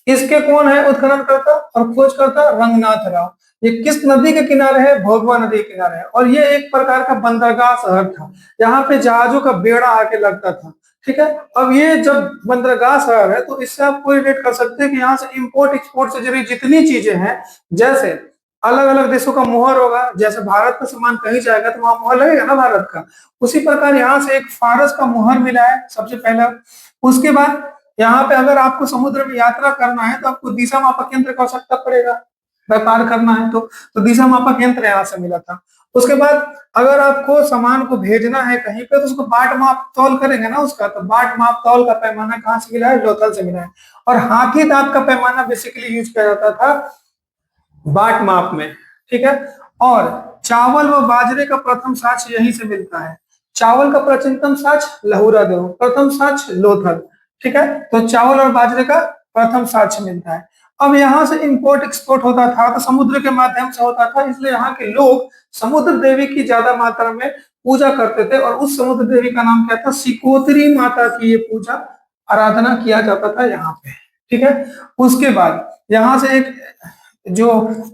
इसके कौन है उत्खननकर्ता और खोजकर्ता? रंगनाथ राव। ये किस नदी के किनारे है? भोगवा नदी के किनारे है और ये एक प्रकार का बंदरगाह शहर था, यहाँ पे जहाजों का बेड़ा आके लगता था। ठीक है, अब ये जब बंदरगाह शहर है तो इससे आप कोरिलेट कर सकते हैं कि यहाँ से इंपोर्ट एक्सपोर्ट से जुड़ी जितनी चीजें हैं, जैसे अलग अलग देशों का मुहर होगा, जैसे भारत का सामान कहीं जाएगा तो वहां मुहर लगेगा ना भारत का, उसी प्रकार यहाँ से एक फारस का मुहर मिला है सबसे पहला। उसके बाद यहाँ पे अगर आपको समुद्र में यात्रा करना है तो आपको दिशा मापक यंत्र का आवश्यकता पड़ेगा, व्यापार करना है तो दिशा मापक यंत्र यहाँ से मिला था। उसके बाद अगर आपको सामान को भेजना है कहीं पे तो उसको बाट माप तौल करेंगे ना उसका, तो बाट माप तौल का पैमाना कहाँ से मिला है? लोथल से मिला है। और हाथी दांत का पैमाना बेसिकली यूज किया जाता था बाट माप में। ठीक है, और चावल व बाजरे का प्रथम साक्ष्य यहीं से मिलता है। चावल का प्राचीनतम साक्ष्य लहुरा देव, प्रथम साक्ष्य लोथल। ठीक है, तो चावल और बाजरे का प्रथम साक्ष्य मिलता है। अब यहाँ से इंपोर्ट एक्सपोर्ट होता था तो समुद्र के माध्यम से होता था, इसलिए यहाँ के लोग समुद्र देवी की ज्यादा मात्रा में पूजा करते थे और उस समुद्र देवी का नाम क्या था? सिकोत्री माता की ये पूजा आराधना किया जाता था यहाँ पे। ठीक है, उसके बाद यहाँ से एक जो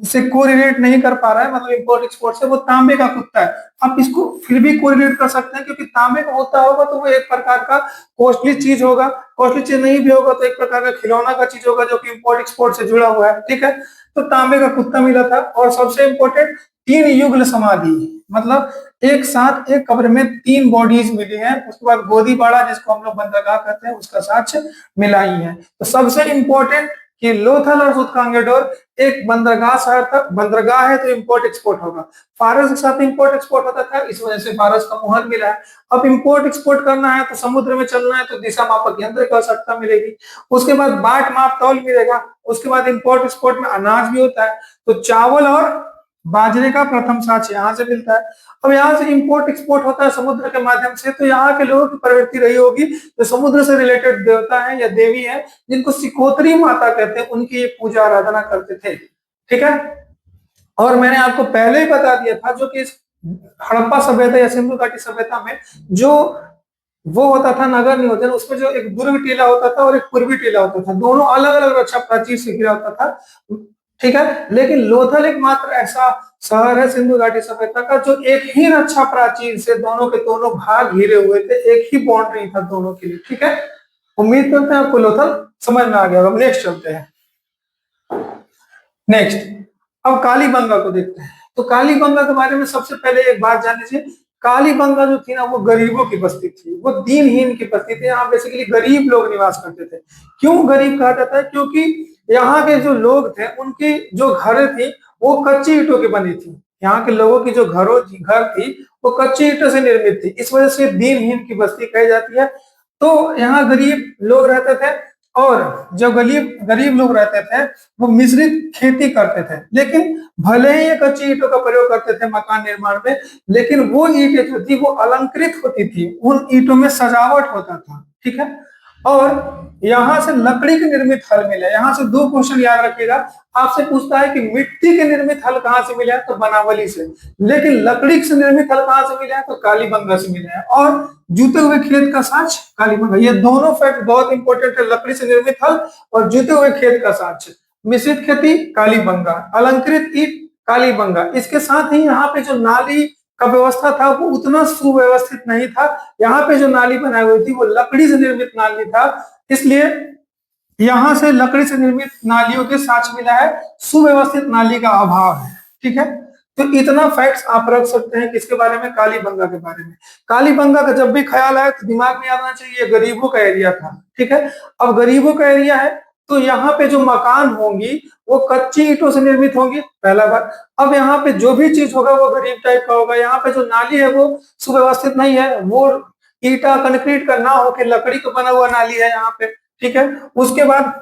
इससे कोरिलेट नहीं कर पा रहा है, मतलब इंपोर्ट एक्सपोर्ट से, वो तांबे का कुत्ता है। आप इसको फिर भी कोरिलेट कर सकते हैं क्योंकि तांबे का कुत्ता होगा तो वो एक प्रकार का कॉस्टली चीज होगा, कॉस्टली चीज नहीं भी होगा तो एक प्रकार का खिलौना का चीज होगा जो कि इंपोर्ट एक्सपोर्ट से जुड़ा हुआ है। ठीक है, तो तांबे का कुत्ता मिला था। और सबसे इंपॉर्टेंट 3 युगल समाधि, मतलब एक साथ एक कब्र में 3 बॉडीज मिली है। उसके बाद गोदीबाड़ा जिसको हम लोग बंदरगाह कहते हैं उसका साक्ष्य मिला ही है। तो सबसे इंपॉर्टेंट कि लोथल और सूतकांगेडोर एक बंदरगाह शहर था, बंदरगाह है तो इंपोर्ट एक्सपोर्ट होगा। फारस के साथ इंपोर्ट एक्सपोर्ट होता था, इस वजह से फारस का मुहर मिला है। अब इंपोर्ट एक्सपोर्ट करना है तो समुद्र में चलना है तो दिशा मापक यंत्र की आवश्यकता मिलेगी। उसके बाद बाट माप तौल मिलेगा। उसके बाद इंपोर्ट एक्सपोर्ट में अनाज भी होता है, तो चावल और बाजरे का प्रथम साक्ष्य यहाँ से मिलता है। अब यहाँ से इंपोर्ट एक्सपोर्ट होता है समुद्र के माध्यम से, तो यहाँ के लोगों की प्रवृत्ति रही होगी जो समुद्र से रिलेटेड देवता है या देवी है जिनको सिकोत्री माता कहते हैं, उनकी ये पूजा आराधना करते थे। ठीक है, और मैंने आपको पहले ही बता दिया था जो कि हड़प्पा सभ्यता या सिंधु घाटी सभ्यता में जो वो होता था नगर नियोजन, उसमें जो एक दुर्ग टीला होता था और एक पूर्वी टीला होता था, दोनों अलग अलग रक्षा प्राचीर से घिरा होता था। ठीक है, लेकिन लोथल एकमात्र ऐसा शहर है सिंधु घाटी सभ्यता का जो एक ही रक्षा प्राचीर से दोनों के दोनों भाग घिरे हुए थे, एक ही बाउंड्री था दोनों के लिए। ठीक है, उम्मीद करते हैं आपको लोथल समझ में आ गया। अब नेक्स्ट चलते हैं। नेक्स्ट अब कालीबंगा को देखते हैं। तो कालीबंगा के बारे में सबसे पहले एक बात जान लीजिए। कालीबंगा जो थी ना वो गरीबों की बस्ती थी, वो दीनहीन की बस्ती थी। यहाँ बेसिकली गरीब लोग निवास करते थे। क्यों गरीब कहा जाता है? क्योंकि यहाँ के जो लोग थे उनकी जो घर थी वो कच्ची ईंटों की बनी थी। यहाँ के लोगों की जो घर थी वो कच्ची ईंटों से निर्मित थी, इस वजह से दीनहीन की बस्ती कही जाती है। तो यहाँ गरीब लोग रहते थे और जो गरीब गरीब लोग रहते थे वो मिश्रित खेती करते थे, लेकिन भले ही ये कच्ची ईंटों का प्रयोग करते थे मकान निर्माण में, लेकिन वो ईंटें जो थी वो अलंकृत होती थी, उन ईंटों में सजावट होता था। ठीक है, और यहाँ से लकड़ी के निर्मित हल मिला। यहाँ से दो क्वेश्चन याद रखिएगा, आपसे पूछता है कि मिट्टी के निर्मित हल कहाँ से मिला है, तो बनावली से। लेकिन लकड़ी से निर्मित हल कहाँ से मिला है, तो कालीबंगा से मिला है। और जूते हुए खेत का साच कालीबंगा। ये दोनों फैक्ट बहुत इंपॉर्टेंट है, लकड़ी से निर्मित हल और जूते हुए खेत का साच। मिश्रित खेती कालीबंगा, अलंकृत ईट कालीबंगा। इसके साथ ही यहाँ पे जो नाली का व्यवस्था था वो उतना सुव्यवस्थित नहीं था। यहाँ पे जो नाली बनाई हुई थी वो लकड़ी से निर्मित नाली था, इसलिए यहां से लकड़ी से निर्मित नालियों के साक्ष्य मिला है, सुव्यवस्थित नाली का अभाव है। ठीक है, तो इतना फैक्ट्स आप रख सकते हैं किसके बारे में, कालीबंगा के बारे में। कालीबंगा का जब भी ख्याल आए तो दिमाग में आना चाहिए गरीबों का एरिया था। ठीक है, अब गरीबों का एरिया है तो यहाँ पे जो मकान होंगी वो कच्ची ईंटों से निर्मित होंगी, पहला बात। अब यहाँ पे जो भी चीज होगा वो गरीब टाइप का होगा। यहाँ पे जो नाली है वो सुव्यवस्थित नहीं है, वो ईटा कंक्रीट का ना होकर लकड़ी का बना हुआ नाली है यहाँ पे। ठीक है, उसके बाद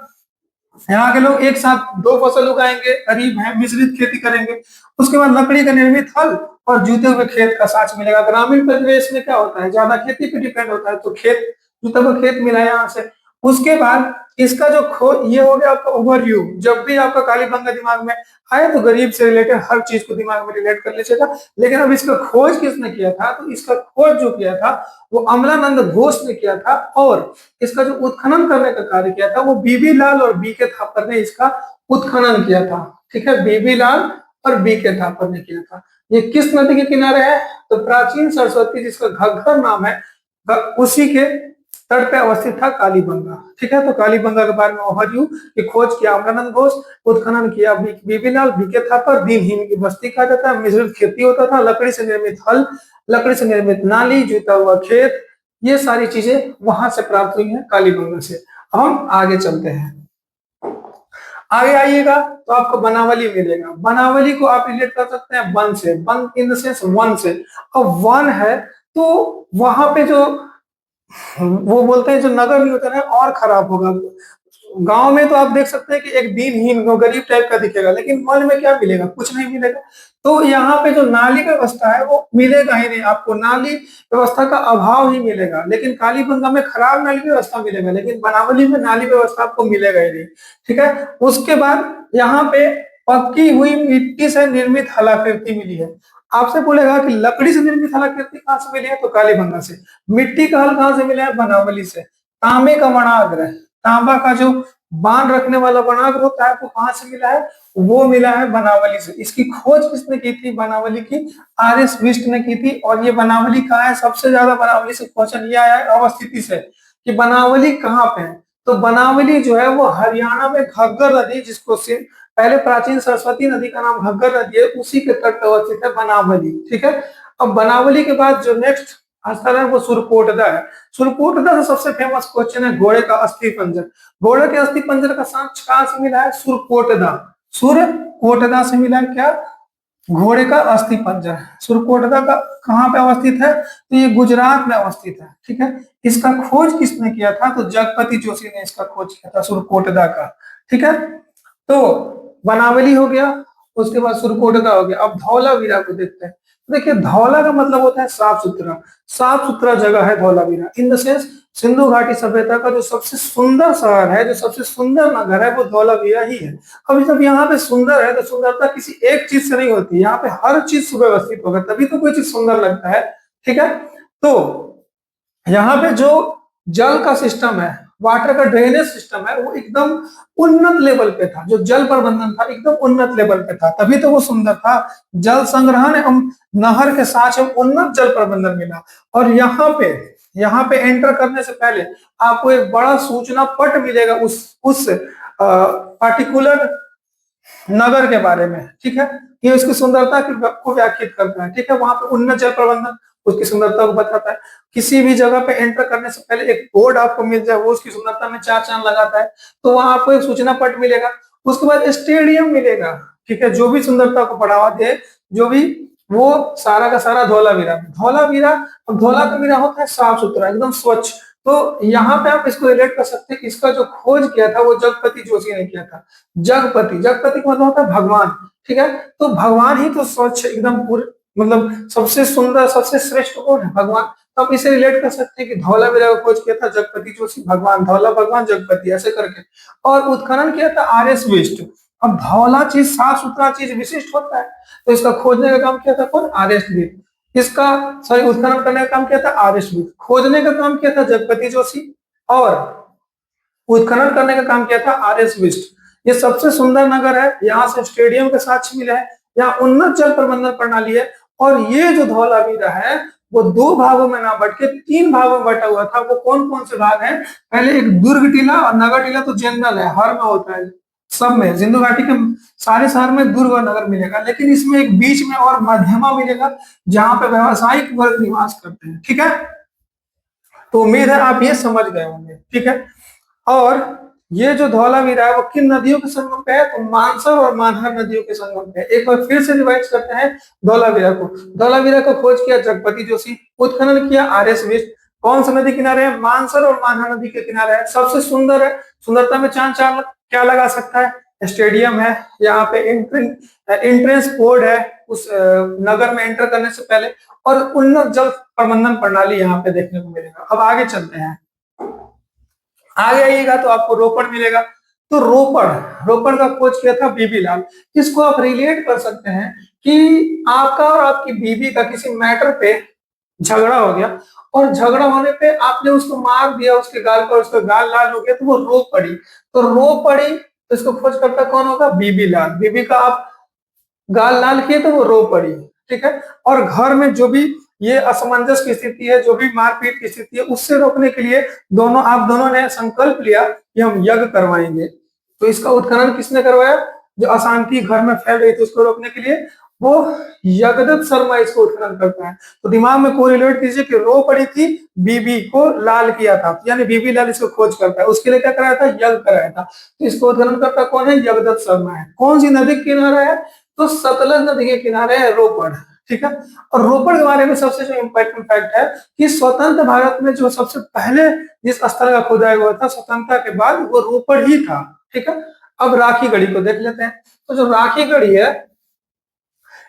यहाँ के लोग एक साथ दो फसल उगाएंगे, गरीब है, मिश्रित खेती करेंगे। उसके बाद लकड़ी का निर्मित हल और जूते हुए खेत का साच मिलेगा। ग्रामीण परिवेश में क्या होता है, ज्यादा खेती पे डिपेंड होता है, तो खेत, जूते हुए खेत मिला है यहाँ से। उसके बाद इसका जो ये हो गया आपका ओवरव्यू। जब भी आपका कालीबंगा दिमाग में आए तो गरीब से रिलेटेड हर चीज को दिमाग में रिलेट कर लीजिएगा। लेकिन अब इसका खोज किसने किया था, तो इसका खोज जो किया था वो अमलानंद घोष ने किया था। और इसका जो उत्खनन करने का कार्य किया था वो बीबी लाल और बी के थापर ने इसका उत्खनन किया था। ठीक है, बीबी लाल और बी के थापर ने किया था। ये किस नदी के किनारे है, तो प्राचीन सरस्वती जिसका घग्गर नाम है उसी के तट पे अवस्थित था कालीबंगा। ठीक है, तो कालीबंगा के बारे में ओवरव्यू की खोज किया अमलानंद घोष, उत्खनन किया बीबीलाल, बीके थापर, दिनहीन की बस्ती कहा जाता है, मिश्रित खेती होता था, लकड़ी से निर्मित हल, लकड़ी से निर्मित नाली, जूता हुआ खेत, ये सारी चीजें वहां से प्राप्त हुई हैं कालीबंगा से। हम आगे चलते हैं, आगे आइएगा तो आपको बनावली मिलेगा। बनावली को आप रिलेट कर सकते हैं वन से, one in the sense one से। अब वन है तो वहां पे जो वो बोलते हैं जो नगर नियोजन है और खराब होगा। गांव में तो आप देख सकते हैं कि एक दिनहीन गरीब टाइप का दिखेगा, लेकिन वन में क्या मिलेगा, कुछ नहीं मिलेगा। तो यहाँ पे जो नाली व्यवस्था है वो मिलेगा ही नहीं आपको, नाली व्यवस्था का अभाव ही मिलेगा। लेकिन कालीबंगा में खराब नाली व्यवस्था मिलेगा, लेकिन बनावली में नाली व्यवस्था आपको मिलेगा ही नहीं। ठीक है, उसके बाद यहाँ पे पक्की हुई मिट्टी से निर्मित हलाकृति मिली है। आपसे बोलेगा कि लकड़ी से निर्मित हलाकृति कहाँ से मिली है, तो कालीबंगा से। मिट्टी का हल कहाँ से मिला है, बनावली से। तांबे का वनाग्र, तांबा का जो बांध रखने वाला वनाग्र होता है वो कहाँ से मिला है, वो मिला है बनावली से। इसकी खोज किसने की थी, बनावली की आर.एस. बिष्ट ने की थी। और ये बनावली कहाँ है, सबसे ज्यादा बनावली से क्वेश्चन ये आया है अवस्थिति से कि बनावली कहाँ पे है। तो बनावली जो है वो हरियाणा में घग्गर नदी, जिसको पहले प्राचीन सरस्वती नदी का नाम घग्गर नदी है, उसी के तट पर अवस्थित है बनावली। ठीक है, अब बनावली के बाद जो नेक्स्ट स्थल है वो सुरकोटदा है। सुरकोटदा से सबसे फेमस क्वेश्चन है घोड़े का अस्थि पंजर। घोड़े के अस्थि पंजर का साक्ष्य कहाँ से मिला है, सुरकोटदा। सुरकोटदा से मिला है क्या, घोड़े का अस्थि पंजर। सुरकोटदा का कहाँ पे अवस्थित है, तो ये गुजरात में अवस्थित है। ठीक है, इसका खोज किसने किया था, तो जगपति जोशी ने इसका खोज किया था सुरकोटदा का। ठीक है, तो बनावली हो गया, उसके बाद सुरकोटदा हो गया। अब धौलावीरा को देखते हैं। देखिए धौला का मतलब होता है साफ सुथरा, साफ सुथरा जगह है Dholavira. In the sense Sindhu घाटी सभ्यता का जो सबसे सुंदर शहर है, जो सबसे सुंदर नगर है, वो धौलावीरा ही है। अब जब यहाँ पे सुंदर है तो सुंदरता किसी एक चीज से नहीं होती, यहाँ पे हर चीज सुव्यवस्थित होगा तभी तो कोई चीज सुंदर लगता है। ठीक है, तो यहाँ पे जो जल का सिस्टम है, वाटर का ड्रेनेज सिस्टम है, वो एकदम उन्नत लेवल पे था। जो जल प्रबंधन था एकदम उन्नत लेवल पे था, तभी तो वो सुंदर था। जल संग्रहण एवं नहर के साथ उन्नत जल प्रबंधन मिला। और यहाँ पे एंटर करने से पहले आपको एक बड़ा सूचना पट मिलेगा उस पार्टिकुलर नगर के बारे में। ठीक है, ये उसकी सुंदरता को व्याख्यात करता है। ठीक है, वहां पे उन्नत जल प्रबंधन उसकी सुंदरता को बताता है। किसी भी जगह पे एंटर करने से पहले एक बोर्ड आपको मिल जाए, वो उसकी सुंदरता में चार चांद लगाता है। तो वहां आपको एक सूचना पट मिलेगा। उसके बाद स्टेडियम मिलेगा। ठीक है, जो भी सुंदरता को बढ़ावा दे, जो भी, वो सारा का सारा धौलावीरा। धौलावीरा, अब धौलावीरा होता है साफ सुथरा एकदम स्वच्छ। तो यहाँ पे आप इसको रिलेट कर सकते हैं कि इसका जो खोज किया था वो जगपति जोशी ने किया था। जगपति का मतलब होता है भगवान। ठीक है, तो भगवान ही तो स्वच्छ एकदम पूरे, मतलब सबसे सुंदर सबसे श्रेष्ठ कौन है, भगवान। तो आप इसे रिलेट कर सकते हैं कि धौलावीरा का खोज किया था जगपति जोशी, भगवान धौला भगवान जगपति ऐसे करके, और उत्खनन किया था आर.एस. बिष्ट। अब धौला चीज साफ सुथरा चीज विशिष्ट होता है, तो इसका खोजने का काम किया था कौन? आर.एस. बिष्ट। इसका सॉरी उत्खनन करने का काम किया था आर.एस. बिष्ट, खोजने का काम किया था जगपति जोशी, और उत्खनन करने का काम किया था आर.एस. बिष्ट। ये सबसे सुंदर नगर है, यहाँ से स्टेडियम के साक्ष्य मिले हैं, यहाँ उन्नत जल प्रबंधन प्रणाली है, और ये जो धौलावीरा है वो दो भागों में ना बट के तीन भागों में बटा हुआ था। वो कौन कौन से भाग हैं? पहले एक दुर्ग टीला और नगर टीला तो जनरल है, हर में होता है, सब में सिंधु घाटी के सारे शहर में दुर्ग और नगर मिलेगा, लेकिन इसमें एक बीच में और मध्यमा मिलेगा जहां पे व्यावसायिक वर्ग निवास करते हैं। ठीक है, तो उम्मीद है आप ये समझ गए होंगे। ठीक है, और ये जो धौलावीरा है वो किन नदियों के संगम पे है? तो मानसर और मानहर नदियों के संगम पे है। एक बार फिर से रिवाइज करते हैं धौलावीरा को। धौलावीरा को खोज किया जगपति जोशी, उत्खनन किया आर.एस. बिष्ट। कौन सा नदी किनारे है? मानसर और मानहर नदी के किनारे है। सबसे सुंदर है, सुंदरता में चांद चार क्या लगा सकता है? स्टेडियम है, यहाँ पे एंट्रेंस बोर्ड है उस नगर में एंटर करने से पहले, और उन्नत जल प्रबंधन प्रणाली यहाँ पे देखने को मिलेगा। अब आगे चलते हैं, आगे आइएगा तो आपको रोपड़ मिलेगा। तो रोपड़ रोपड़ का खोज किया था बीबी लाल। इसको आप रिलेट कर सकते हैं कि आपका और आपकी बीबी का किसी मैटर पे झगड़ा हो गया, और झगड़ा होने पे आपने उसको मार दिया उसके गाल पर, उसका गाल लाल हो गया तो वो रो पड़ी, तो रो पड़ी, तो इसको खोज करता कौन होगा? बीबी लाल। बीबी का आप गाल लाल किए तो वो रो पड़ी। ठीक है, और घर में जो भी ये असमंजस की स्थिति है, जो भी मारपीट की स्थिति है, उससे रोकने के लिए आप दोनों ने संकल्प लिया कि हम यज्ञ करवाएंगे। तो इसका उत्खनन किसने करवाया? जो अशांति घर में फैल रही थी उसको रोकने के लिए वो यज्ञदत्त शर्मा इसको उत्खनन करता है। तो दिमाग में कोरिलेट कीजिए कि रो पड़ी थी, बीबी को लाल किया था, यानी बीबी लाल इसको खोज करता है, उसके लिए क्या कराया था? यज्ञ कराया था। तो इसको उत्खनन करता कौन है? यज्ञदत्त शर्मा है। कौन सी नदी के किनारे है? तो सतलज नदी के किनारे है रोपड़। ठीक है, और रोपड़ के बारे में सबसे जो इम्पोर्टेंट फैक्ट है कि स्वतंत्र भारत में जो सबसे पहले जिस स्थल का खुदाई हुआ था स्वतंत्रता के बाद, वो रोपड़ ही था। ठीक है, अब राखी गढ़ी को देख लेते हैं। तो जो राखी गढ़ी है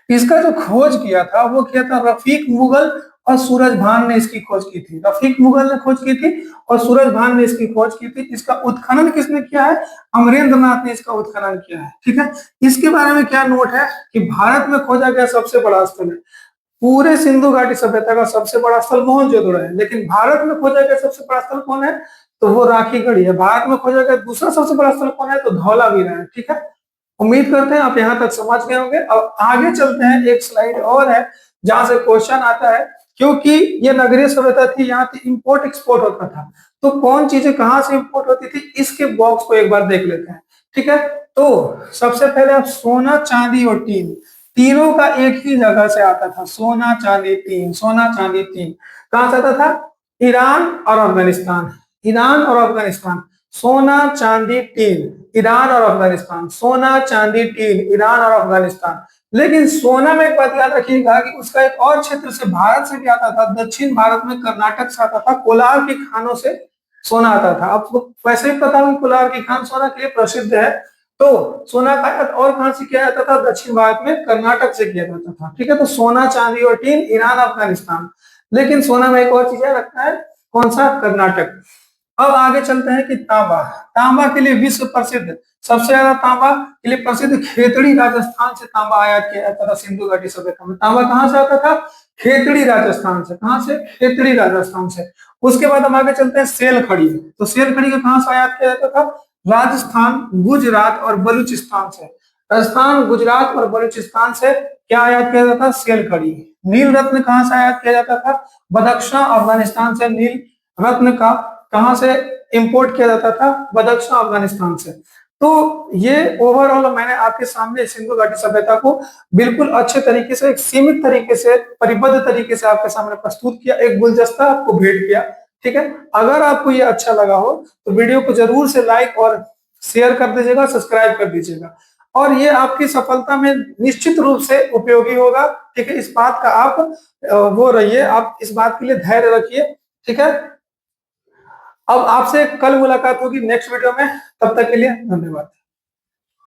इसका जो खोज किया था वो किया था रफीक मुगल और सूरज भान ने इसकी खोज की थी। रफीक मुगल ने खोज की थी और सूरज भान ने इसकी खोज की थी। इसका उत्खनन किसने किया है? अमरेंद्र नाथ ने इसका उत्खनन किया है। ठीक है, इसके बारे में क्या नोट है कि भारत में खोजा गया सबसे बड़ा स्थल है, पूरे सिंधु घाटी सभ्यता का सबसे बड़ा स्थल मोहनजोदड़ो है, लेकिन भारत में खोजा गया सबसे बड़ा स्थल कौन है? तो वो राखी गढ़ी है। भारत में खोजा गया दूसरा सबसे बड़ा स्थल कौन है? तो धौलावीरा है। ठीक है, उम्मीद करते हैं आप यहाँ तक समझ गए होंगे। अब आगे चलते हैं, एक स्लाइड और है जहां से क्वेश्चन आता है, क्योंकि ये नगरीय सभ्यता थी, यहाँ पे इंपोर्ट एक्सपोर्ट होता था, तो कौन चीजें कहाँ से इंपोर्ट होती थी इसके बॉक्स को एक बार देख लेते हैं। ठीक है, तो सबसे पहले आप सोना चांदी और टीन, तीनों का एक ही जगह से आता था। सोना चांदी टीन, सोना चांदी टीन कहां से आता था? ईरान और अफगानिस्तान, ईरान और अफगानिस्तान। सोना चांदी टीन, ईरान और अफगानिस्तान, सोना चांदी टीन, ईरान और अफगानिस्तान। लेकिन सोना में एक बात याद रखिएगा कि उसका एक और क्षेत्र से भारत से भी आता था, दक्षिण भारत में कर्नाटक से आता था, कोलार की खानों से सोना आता था। आपको वैसे ही पता है कोलार की खान सोना के लिए प्रसिद्ध है, तो सोना का आयात और कहां से किया जाता था? दक्षिण भारत में कर्नाटक से किया जाता था। ठीक है, तो सोना चांदी और टीन, ईरान अफगानिस्तान। लेकिन सोना में एक और चीज रखता है, कौन सा? कर्नाटक। अब आगे चलते हैं कि तांबा, तांबा के लिए विश्व प्रसिद्ध, सबसे ज्यादा तांबा के लिए प्रसिद्ध खेतड़ी राजस्थान से तांबा आयात किया जाता था सिंधु घाटी सभ्यता में। तांबा कहां से आता था? खेतड़ी राजस्थान से। कहां से? खेतड़ी राजस्थान से। उसके बाद हम आगे चलते हैं सेल खड़ी, तो सेल खड़ी का कहां से आयात किया जाता था? राजस्थान, गुजरात और बलूचिस्तान से। राजस्थान, गुजरात और बलूचिस्तान से क्या आयात किया जाता था? सेल खड़ी। नील रत्न कहां से आयात किया जाता था? बदख्शां, अफगानिस्तान से नील रत्न का कहां से इंपोर्ट किया जाता था? बदख्शां, अफगानिस्तान से। तो ये ओवरऑल मैंने आपके सामने सिंधु घाटी सभ्यता को बिल्कुल अच्छे तरीके से, एक सीमित तरीके से, परिबद्ध तरीके से आपके सामने प्रस्तुत किया, एक गुलदस्ता आपको भेंट किया। ठीक है, अगर आपको ये अच्छा लगा हो तो वीडियो को जरूर से लाइक और शेयर कर दीजिएगा, सब्सक्राइब कर दीजिएगा, और ये आपकी सफलता में निश्चित रूप से उपयोगी होगा। ठीक है, इस बात का आप वो रहिए, आप इस बात के लिए धैर्य रखिए। ठीक है, अब आपसे कल मुलाकात होगी नेक्स्ट वीडियो में, तब तक के लिए धन्यवाद।